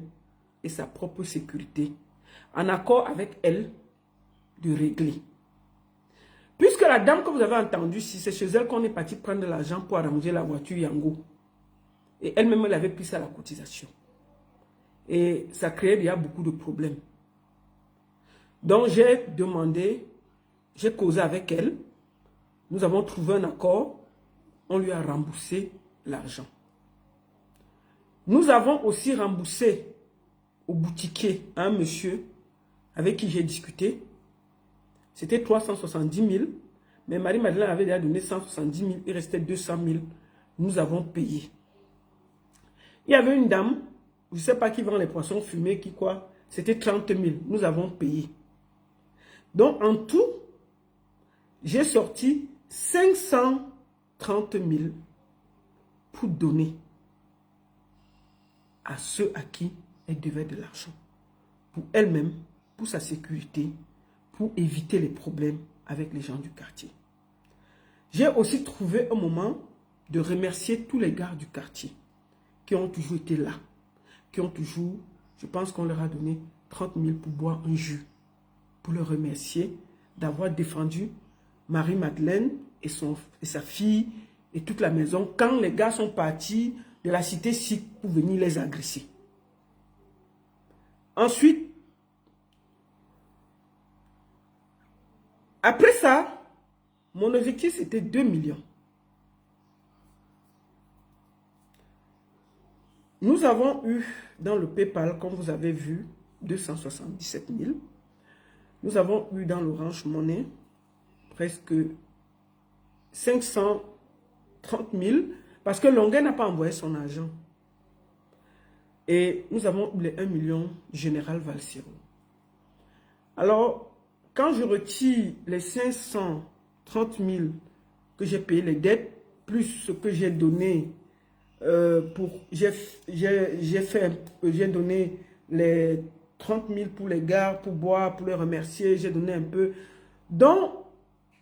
et sa propre sécurité, en accord avec elle, de régler. Puisque la dame que vous avez entendue, si c'est chez elle qu'on est parti prendre de l'argent pour arranger la voiture Yango, et elle-même elle avait pris ça à la cotisation. Et ça créait déjà beaucoup de problèmes. Donc j'ai demandé, j'ai causé avec elle, nous avons trouvé un accord, on lui a remboursé l'argent. Nous avons aussi remboursé au boutiquier un monsieur avec qui j'ai discuté. C'était 370 000, mais Marie-Madeleine avait déjà donné 170 000, il restait 200 000. Nous avons payé. Il y avait une dame, je ne sais pas qui vend les poissons fumés, qui quoi, c'était 30 000, nous avons payé. Donc en tout, j'ai sorti 530 000 pour donner à ceux à qui elle devait de l'argent. Pour elle-même, pour sa sécurité, pour éviter les problèmes avec les gens du quartier. J'ai aussi trouvé un moment de remercier tous les gars du quartier qui ont toujours été là, qui ont toujours, je pense qu'on leur a donné 30 000 pour boire un jus, pour leur remercier d'avoir défendu Marie-Madeleine et sa fille et toute la maison quand les gars sont partis de la cité sikh pour venir les agresser. Ensuite, après ça, mon objectif c'était 2 millions. Nous avons eu dans le PayPal, comme vous avez vu, 277 000. Nous avons eu dans l'Orange Money presque 530 000 parce que Longuet n'a pas envoyé son argent. Et nous avons eu les 1 million général Valsiro. Alors, quand je retire les 530 000 que j'ai payé les dettes, plus ce que j'ai donné j'ai donné les 30 000 pour les gars, pour boire, pour les remercier, j'ai donné un peu. Donc,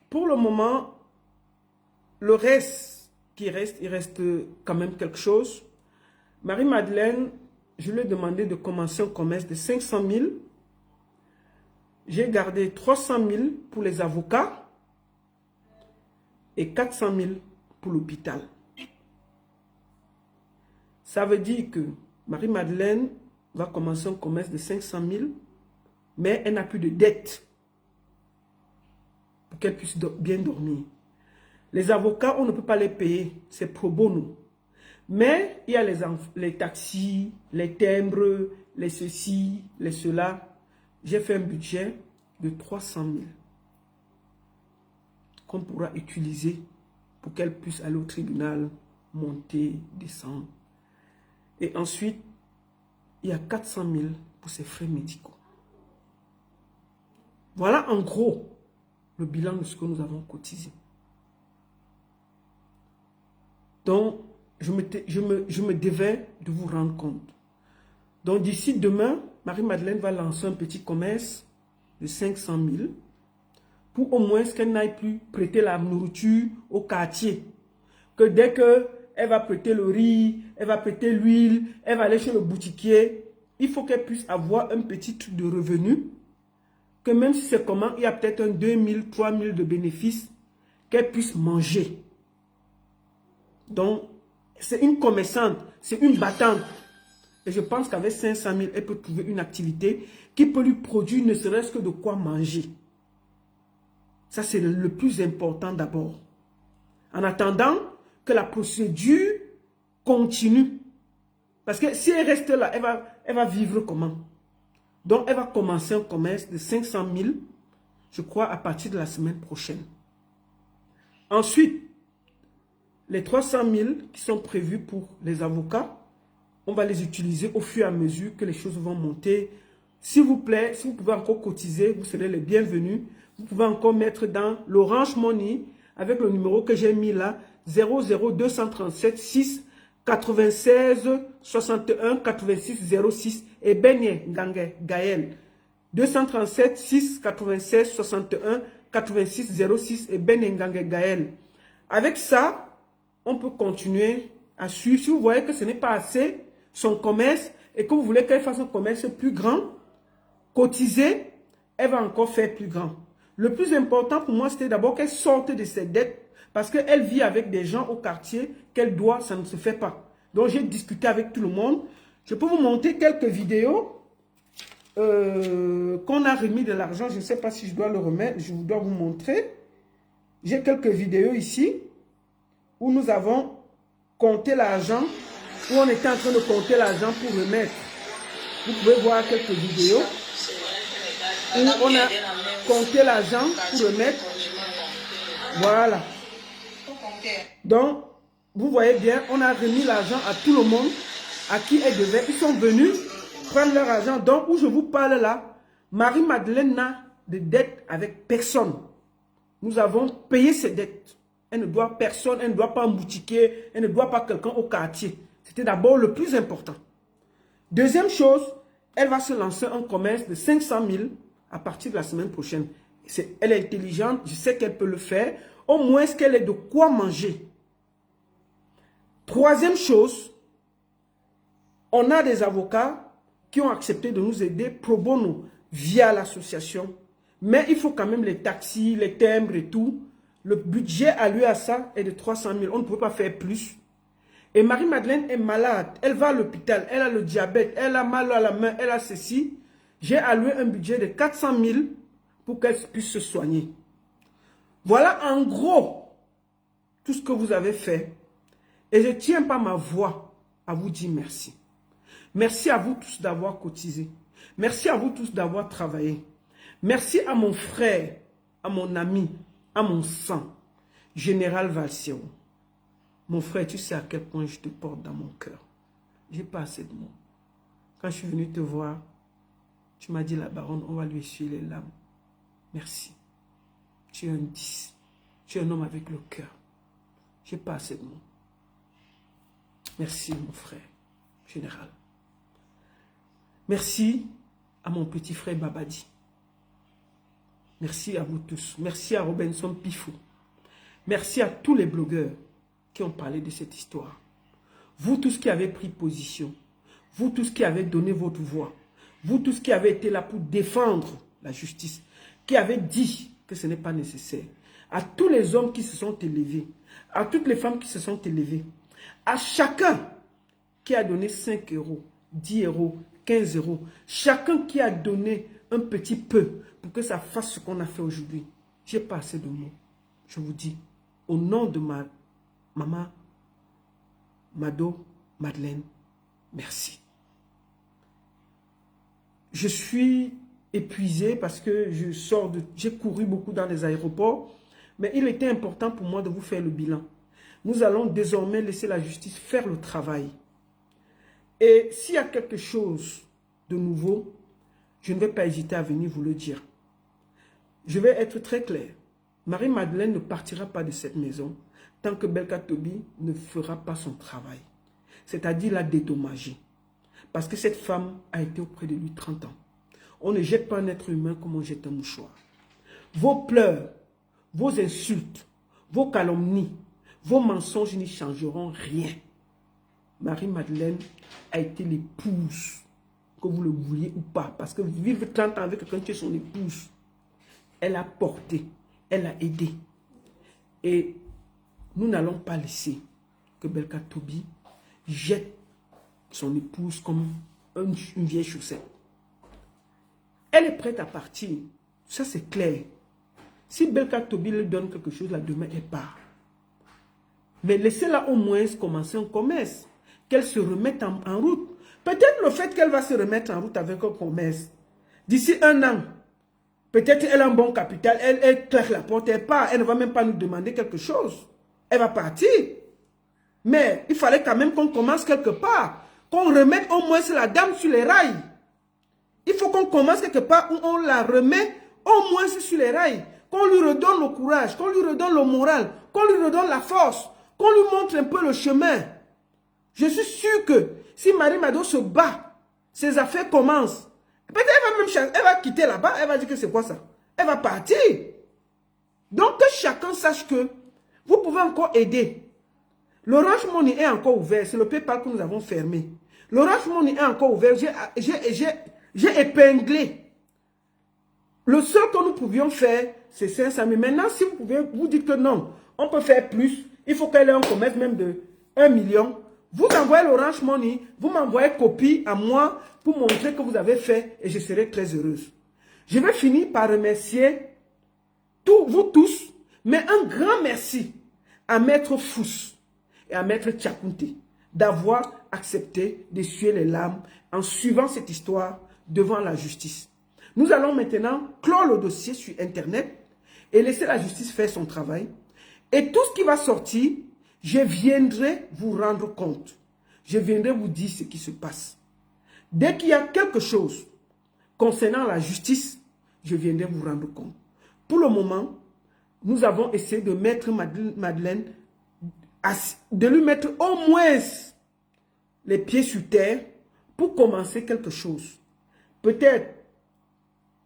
pour le moment, le reste qui reste, il reste quand même quelque chose. Marie-Madeleine, je lui ai demandé de commencer un commerce de 500 000. J'ai gardé 300 000 pour les avocats et 400 000 pour l'hôpital. Ça veut dire que Marie-Madeleine va commencer un commerce de 500 000, mais elle n'a plus de dette pour qu'elle puisse bien dormir. Les avocats, on ne peut pas les payer. C'est pro bono. Mais il y a les taxis, les timbres, les ceci, les cela. J'ai fait un budget de 300 000 qu'on pourra utiliser pour qu'elle puisse aller au tribunal, monter, descendre. Et ensuite, il y a 400 000 pour ses frais médicaux. Voilà en gros le bilan de ce que nous avons cotisé. Donc, je me devais de vous rendre compte. Donc, d'ici demain, Marie-Madeleine va lancer un petit commerce de 500 000 pour au moins qu'elle n'aille plus prêter la nourriture au quartier. Que dès qu'elle va prêter le riz, elle va prêter l'huile, elle va aller chez le boutiquier, il faut qu'elle puisse avoir un petit truc de revenu, que même si c'est comment, il y a peut-être un 2 000, 3 000 de bénéfices, qu'elle puisse manger. Donc, c'est une commerçante, c'est une battante. Et je pense qu'avec 500 000, elle peut trouver une activité qui peut lui produire ne serait-ce que de quoi manger. Ça, c'est le plus important d'abord. En attendant que la procédure continue. Parce que si elle reste là, elle va vivre comment? Donc, elle va commencer un commerce de 500 000, je crois, à partir de la semaine prochaine. Ensuite, les 300 000 qui sont prévus pour les avocats, on va les utiliser au fur et à mesure que les choses vont monter. S'il vous plaît, si vous pouvez encore cotiser, vous serez les bienvenus. Vous pouvez encore mettre dans l'Orange Money avec le numéro que j'ai mis là, 00237 6 96 61 86 06 et Benye Ngange Gaël. 237 6 96 61 86 06 et Benye Ngange Gaël. Avec ça, on peut continuer à suivre. Si vous voyez que ce n'est pas assez, son commerce, et que vous voulez qu'elle fasse un commerce plus grand, cotiser, elle va encore faire plus grand. Le plus important pour moi, c'était d'abord qu'elle sorte de ses dettes, parce qu'elle vit avec des gens au quartier qu'elle doit, ça ne se fait pas. Donc j'ai discuté avec tout le monde. Je peux vous montrer quelques vidéos qu'on a remis de l'argent. Je ne sais pas si je dois le remettre, je dois vous montrer. J'ai quelques vidéos ici où nous avons compté l'argent, où on était en train de compter l'argent pour remettre. Vous pouvez voir quelques vidéos où on a compté l'argent pour remettre. Voilà. Donc, vous voyez bien, on a remis l'argent à tout le monde à qui elle devait. Ils sont venus prendre leur argent. Donc, où je vous parle là, Marie-Madeleine n'a de dette avec personne. Nous avons payé ses dettes. Elle ne doit personne, elle ne doit pas un boutiquier, elle ne doit pas quelqu'un au quartier. C'était d'abord le plus important. Deuxième chose, elle va se lancer un commerce de 500 000 à partir de la semaine prochaine. Elle est intelligente, je sais qu'elle peut le faire. Au moins, qu'elle ait de quoi manger. Troisième chose, on a des avocats qui ont accepté de nous aider pro bono via l'association. Mais il faut quand même les taxis, les timbres et tout. Le budget alloué à ça est de 300 000. On ne peut pas faire plus. Et Marie-Madeleine est malade. Elle va à l'hôpital. Elle a le diabète. Elle a mal à la main. Elle a ceci. J'ai alloué un budget de 400 000 pour qu'elle puisse se soigner. Voilà en gros tout ce que vous avez fait. Et je ne tiens pas ma voix à vous dire merci. Merci à vous tous d'avoir cotisé. Merci à vous tous d'avoir travaillé. Merci à mon frère, à mon ami, à mon sang, Général Valsero. Mon frère, tu sais à quel point je te porte dans mon cœur. J'ai pas assez de mots. Quand je suis venu te voir, tu m'as dit, la baronne, on va lui essuyer les larmes. Merci. Tu es un 10. Tu es un homme avec le cœur. J'ai pas assez de mots. Merci, mon frère, Général. Merci à mon petit frère Babadi. Merci à vous tous. Merci à Robinson Pifou. Merci à tous les blogueurs qui ont parlé de cette histoire. Vous tous qui avez pris position. Vous tous qui avez donné votre voix. Vous tous qui avez été là pour défendre la justice. Qui avez dit que ce n'est pas nécessaire. À tous les hommes qui se sont élevés. À toutes les femmes qui se sont élevées. À chacun qui a donné 5 euros, 10 euros, 15 euros. Chacun qui a donné un petit peu pour que ça fasse ce qu'on a fait aujourd'hui. J'ai pas assez de mots. Je vous dis au nom de ma maman, Mado, Madeleine, merci. Je suis épuisé parce que j'ai couru beaucoup dans les aéroports, mais il était important pour moi de vous faire le bilan. Nous allons désormais laisser la justice faire le travail. Et s'il y a quelque chose de nouveau, je ne vais pas hésiter à venir vous le dire. Je vais être très clair. Marie-Madeleine ne partira pas de cette maison tant que Belka Tobi ne fera pas son travail. C'est-à-dire la dédommager. Parce que cette femme a été auprès de lui 30 ans. On ne jette pas un être humain comme on jette un mouchoir. Vos pleurs, vos insultes, vos calomnies, vos mensonges n'y changeront rien. Marie-Madeleine a été l'épouse, que vous le vouliez ou pas. Parce que vivre 30 ans avec quelqu'un qui est son épouse, elle a porté, elle a aidé. Et nous n'allons pas laisser que Belka Tobi jette son épouse comme une vieille chaussette. Elle est prête à partir. Ça, c'est clair. Si Belka Tobi lui donne quelque chose, là, demain, elle part. Mais laissez-la au moins commencer un commerce. Qu'elle se remette en route. Peut-être le fait qu'elle va se remettre en route avec un commerce. D'ici 1 an, peut-être elle a un bon capital. Elle claque la porte, elle part. Elle ne va même pas nous demander quelque chose. Elle va partir. Mais il fallait quand même qu'on commence quelque part. Qu'on remette au moins la dame sur les rails. Il faut qu'on commence quelque part où on la remet au moins sur les rails. Qu'on lui redonne le courage, qu'on lui redonne le moral, qu'on lui redonne la force, qu'on lui montre un peu le chemin. Je suis sûr que si Marie Mado se bat, ses affaires commencent. Peut-être elle va quitter là-bas, elle va dire que c'est quoi ça? Elle va partir. Donc que chacun sache que vous pouvez encore aider. L'Orange Money est encore ouvert, c'est le PayPal que nous avons fermé. L'Orange Money est encore ouvert, j'ai épinglé. Le seul que nous pouvions faire, c'est 500 000. Maintenant, si vous pouvez vous dites que non, on peut faire plus, il faut qu'elle ait un commerce même de 1 million. Vous envoyez l'Orange Money, vous m'envoyez copie à moi pour montrer que vous avez fait et je serai très heureuse. Je vais finir par remercier vous tous, mais un grand merci à Maître Fous et à Maître Tchakounte d'avoir accepté d'essuyer les larmes en suivant cette histoire devant la justice. Nous allons maintenant clore le dossier sur Internet et laisser la justice faire son travail. Et tout ce qui va sortir, je viendrai vous rendre compte. Je viendrai vous dire ce qui se passe. Dès qu'il y a quelque chose concernant la justice, je viendrai vous rendre compte. Pour le moment, nous avons essayé de mettre Madeleine, de lui mettre au moins les pieds sur terre pour commencer quelque chose. Peut-être,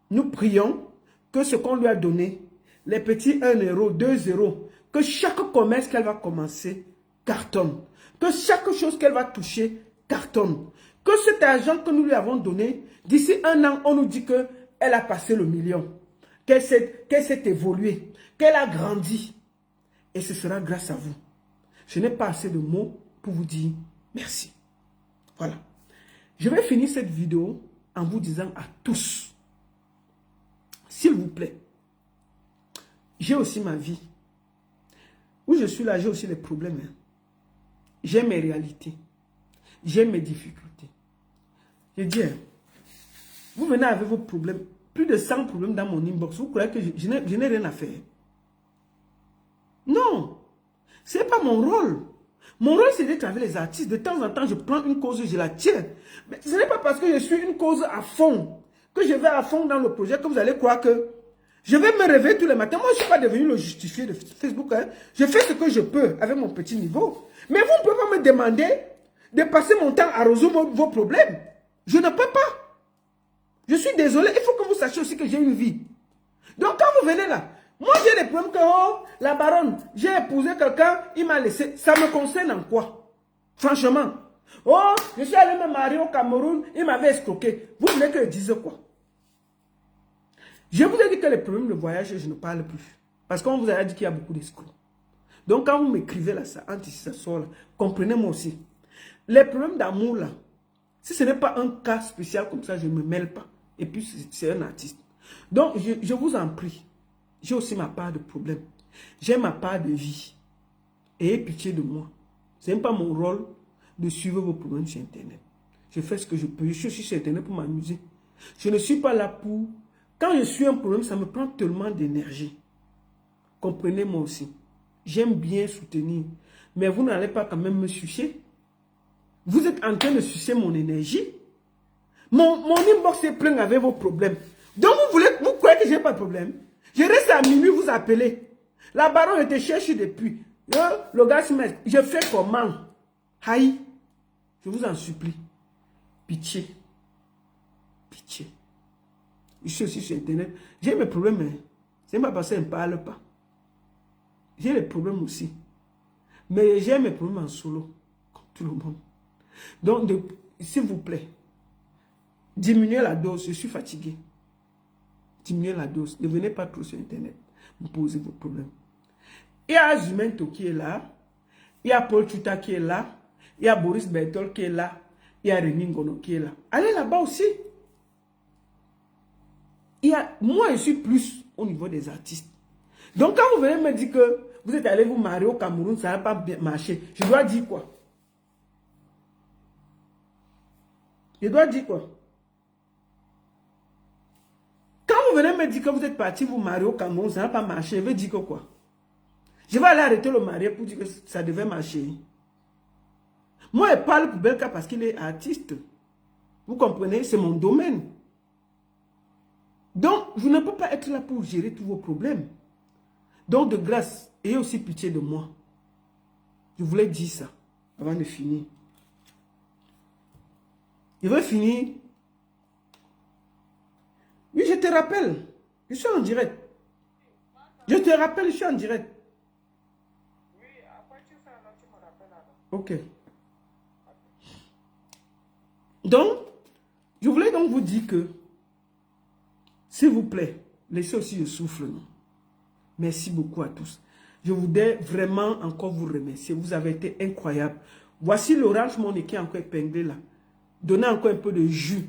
nous prions que ce qu'on lui a donné, les petits 1 euro, 2 euros, que chaque commerce qu'elle va commencer cartonne. Que chaque chose qu'elle va toucher cartonne. Que cet argent que nous lui avons donné, d'ici 1 an, on nous dit qu'elle a passé le million. Qu'elle s'est évoluée. Qu'elle a grandi. Et ce sera grâce à vous. Je n'ai pas assez de mots pour vous dire merci. Voilà. Je vais finir cette vidéo en vous disant à tous, s'il vous plaît, j'ai aussi ma vie. Où je suis là, j'ai aussi les problèmes. Hein. J'ai mes réalités. J'ai mes difficultés. Je dis, hein, vous venez avec vos problèmes. Plus de 100 problèmes dans mon inbox. Vous croyez que je n'ai rien à faire? Non. Ce n'est pas mon rôle. Mon rôle, c'est d'être avec les artistes. De temps en temps, je prends une cause et je la tiens. Mais ce n'est pas parce que je suis une cause à fond, que je vais à fond dans le projet, que vous allez croire que je vais me réveiller tous les matins. Moi, je ne suis pas devenu le justifié de Facebook. Hein. Je fais ce que je peux avec mon petit niveau. Mais vous ne pouvez pas me demander de passer mon temps à résoudre vos problèmes. Je ne peux pas. Je suis désolé. Il faut que vous sachiez aussi que j'ai une vie. Donc, quand vous venez là, moi, j'ai des problèmes que, oh, la baronne, j'ai épousé quelqu'un, il m'a laissé. Ça me concerne en quoi? Franchement. Oh, je suis allé me marier au Cameroun, il m'avait escroqué. Vous voulez que je dise quoi? Je vous ai dit que les problèmes de voyage, je ne parle plus. Parce qu'on vous a dit qu'il y a beaucoup d'escrocs. Donc, quand vous m'écrivez là, ça sort là, comprenez-moi aussi. Les problèmes d'amour là, si ce n'est pas un cas spécial comme ça, je ne me mêle pas. Et puis, c'est un artiste. Donc, je vous en prie. J'ai aussi ma part de problème. J'ai ma part de vie. Ayez pitié de moi. Ce n'est pas mon rôle de suivre vos problèmes sur Internet. Je fais ce que je peux. Je suis sur Internet pour m'amuser. Je ne suis pas là pour... Quand je suis un problème, ça me prend tellement d'énergie. Comprenez-moi aussi. J'aime bien soutenir. Mais vous n'allez pas quand même me sucer. Vous êtes en train de sucer mon énergie. Mon inbox est plein avec vos problèmes. Donc vous croyez que je n'ai pas de problème? Je reste à minuit vous appeler. La baronne était cherchée depuis. Le gars se met. Je fais comment? Aïe. Je vous en supplie. Pitié. Pitié. Je suis aussi sur Internet. J'ai mes problèmes. Hein. C'est pas parce qu'elle ne parle pas. J'ai les problèmes aussi. Mais j'ai mes problèmes en solo. Comme tout le monde. Donc, s'il vous plaît, diminuez la dose. Je suis fatigué. Diminuez la dose. Ne venez pas trop sur Internet. Vous posez vos problèmes. Il y a Azumento qui est là. Il y a Paul Chuta qui est là. Il y a Boris Bertol qui est là. Il y a Rémi Ngono qui est là. Allez là-bas aussi. Moi, je suis plus au niveau des artistes. Donc, quand vous venez me dire que vous êtes allé vous marier au Cameroun, ça n'a pas bien marché, je dois dire quoi? Je dois dire quoi? Quand vous venez me dire que vous êtes parti vous marier au Cameroun, ça n'a pas marché, je vais dire que quoi? Je vais aller arrêter le mariage pour dire que ça devait marcher. Moi, je parle pour Belka parce qu'il est artiste. Vous comprenez? C'est mon domaine. Donc, je ne peux pas être là pour gérer tous vos problèmes. Donc, de grâce, ayez aussi pitié de moi. Je voulais dire ça avant de finir. Je veux finir. Oui, je te rappelle. Je suis en direct. Je te rappelle, je suis en direct. Oui, après tu fais un autre, tu me rappelles alors. Ok. Donc, je voulais donc vous dire que, s'il vous plaît, laissez aussi le souffle. Non? Merci beaucoup à tous. Je voudrais vraiment encore vous remercier. Vous avez été incroyables. Voici l'Orange Money qui est encore épinglé là. Donnez encore un peu de jus.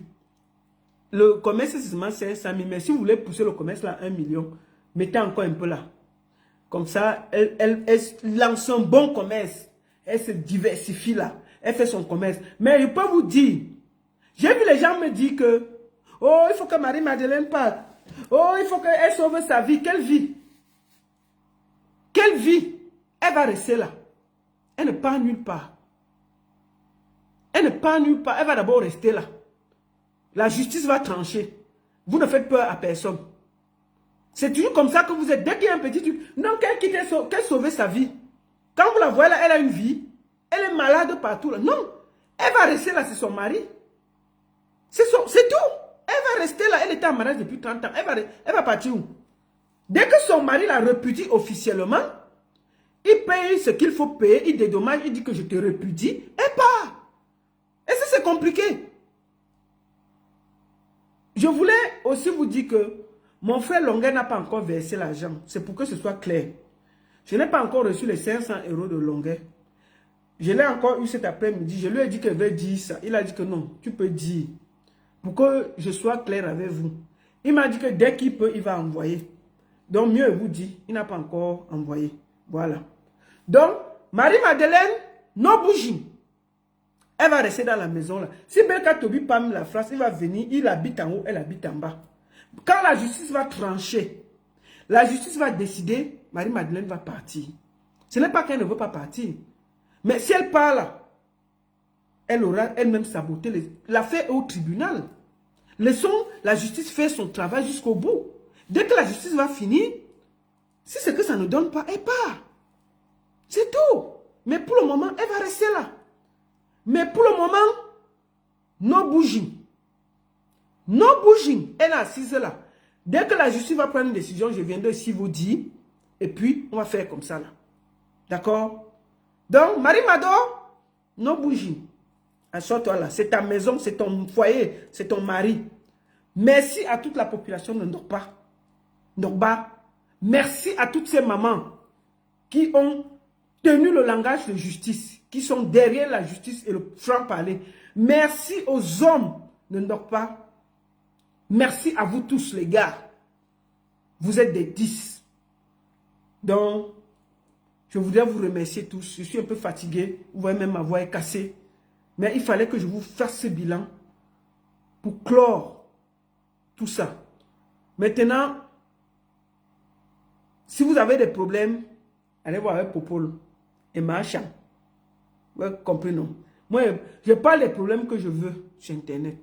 Le commerce, c'est seulement 500 000. Mais si vous voulez pousser le commerce là à 1 million, mettez encore un peu là. Comme ça, elle lance un bon commerce. Elle se diversifie là. Elle fait son commerce. Mais je peux vous dire, j'ai vu les gens me dire que, oh, il faut que Marie-Madeleine parte. Oh, il faut qu'elle sauve sa vie. Quelle vie? Quelle vie? Elle va rester là. Elle ne part nulle part. Elle ne part nulle part. Elle va d'abord rester là. La justice va trancher. Vous ne faites peur à personne. C'est toujours comme ça que vous êtes. Dès qu'il y a un petit truc, non, qu'elle sauve sa vie. Quand vous la voyez là, elle a une vie. Elle est malade partout là. Non, elle va rester là, c'est son mari. C'est tout. Elle va rester là. Elle était en mariage depuis 30 ans. Elle va partir où? Dès que son mari la repudie officiellement, il paye ce qu'il faut payer, il dédommage, il dit que je te repudie, elle part. Et ça, c'est compliqué. Je voulais aussi vous dire que mon frère Longuet n'a pas encore versé l'argent. C'est pour que ce soit clair. Je n'ai pas encore reçu les 500 € de Longuet. Je l'ai encore eu cet après-midi. Je lui ai dit qu'elle veut dire ça. Il a dit que non, tu peux dire. Pour que je sois clair avec vous. Il m'a dit que dès qu'il peut, il va envoyer. Donc, mieux vous dit, il n'a pas encore envoyé. Voilà. Donc, Marie-Madeleine, non bougie. Elle va rester dans la maison là. Si Belka Tobi parle la France, il va venir, il habite en haut, elle habite en bas. Quand la justice va trancher, la justice va décider, Marie-Madeleine va partir. Ce n'est pas qu'elle ne veut pas partir. Mais si elle part là, elle aura elle-même saboté l'affaire au tribunal. Laissons la justice faire son travail jusqu'au bout. Dès que la justice va finir, si c'est que ça ne donne pas, elle part. C'est tout. Mais pour le moment, elle va rester là. Mais pour le moment, no bouging. No bouging. Elle est assise là. Dès que la justice va prendre une décision, je viendrai ici vous dire. Et puis, on va faire comme ça là. D'accord? Donc, Marie-Mado, no bouging. Assure-toi là. C'est ta maison, c'est ton foyer, c'est ton mari. Merci à toute la population de Ndokba. Ndokba. Merci à toutes ces mamans qui ont tenu le langage de justice, qui sont derrière la justice et le franc-parler. Merci aux hommes de Ndokba. Merci à vous tous les gars. Vous êtes des 10. Donc, je voudrais vous remercier tous. Je suis un peu fatigué. Vous voyez, même ma voix est cassée. Mais il fallait que je vous fasse ce bilan pour clore tout ça. Maintenant, si vous avez des problèmes, allez voir avec Popol et Macha. Vous avez compris, non? Moi, je n'ai pas les problèmes que je veux sur Internet.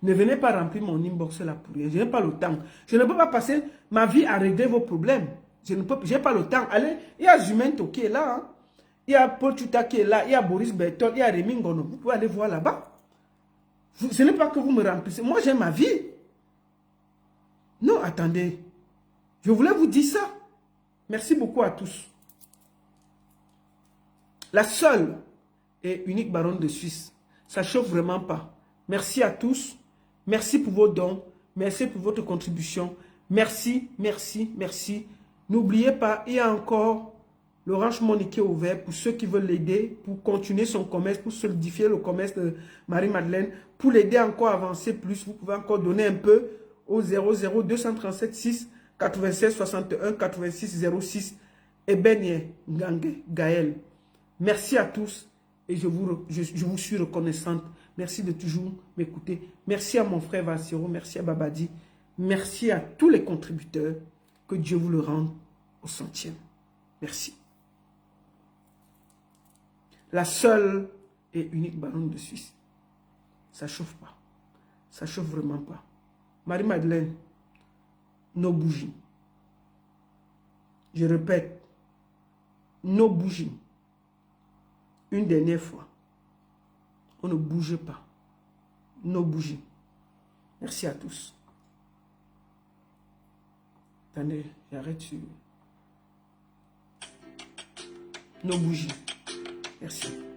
Ne venez pas remplir mon inbox là pour rien. Je n'ai pas le temps. Je ne peux pas passer ma vie à régler vos problèmes. Je n'ai pas le temps. Allez, il y a Jumento qui est là. Hein. Il y a Paul Tuta qui est là. Il y a Boris Bertol. Il y a Rémi Ngono. Vous pouvez aller voir là-bas. Ce n'est pas que vous me remplissez. Moi, j'ai ma vie. Non, attendez. Je voulais vous dire ça. Merci beaucoup à tous. La seule et unique baronne de Suisse. Ça ne chauffe vraiment pas. Merci à tous. Merci pour vos dons. Merci pour votre contribution. Merci, merci, merci. N'oubliez pas, il y a encore l'Orange Money qui est ouvert pour ceux qui veulent l'aider, pour continuer son commerce, pour solidifier le commerce de Marie-Madeleine, pour l'aider encore à avancer plus. Vous pouvez encore donner un peu au 00 237 6 96 61 86 06 et Benye Ngange Gaël. Merci à tous et je vous suis reconnaissante. Merci de toujours m'écouter. Merci à mon frère Vassiro, merci à Babadi, merci à tous les contributeurs. Que Dieu vous le rende au centième. Merci. La seule et unique baronne de Suisse. Ça ne chauffe pas. Ça ne chauffe vraiment pas. Marie-Madeleine, nos bougies. Je répète, nos bougies. Une dernière fois. On ne bouge pas. Nos bougies. Merci à tous. Attendez, j'arrête sur nos bougies. Merci.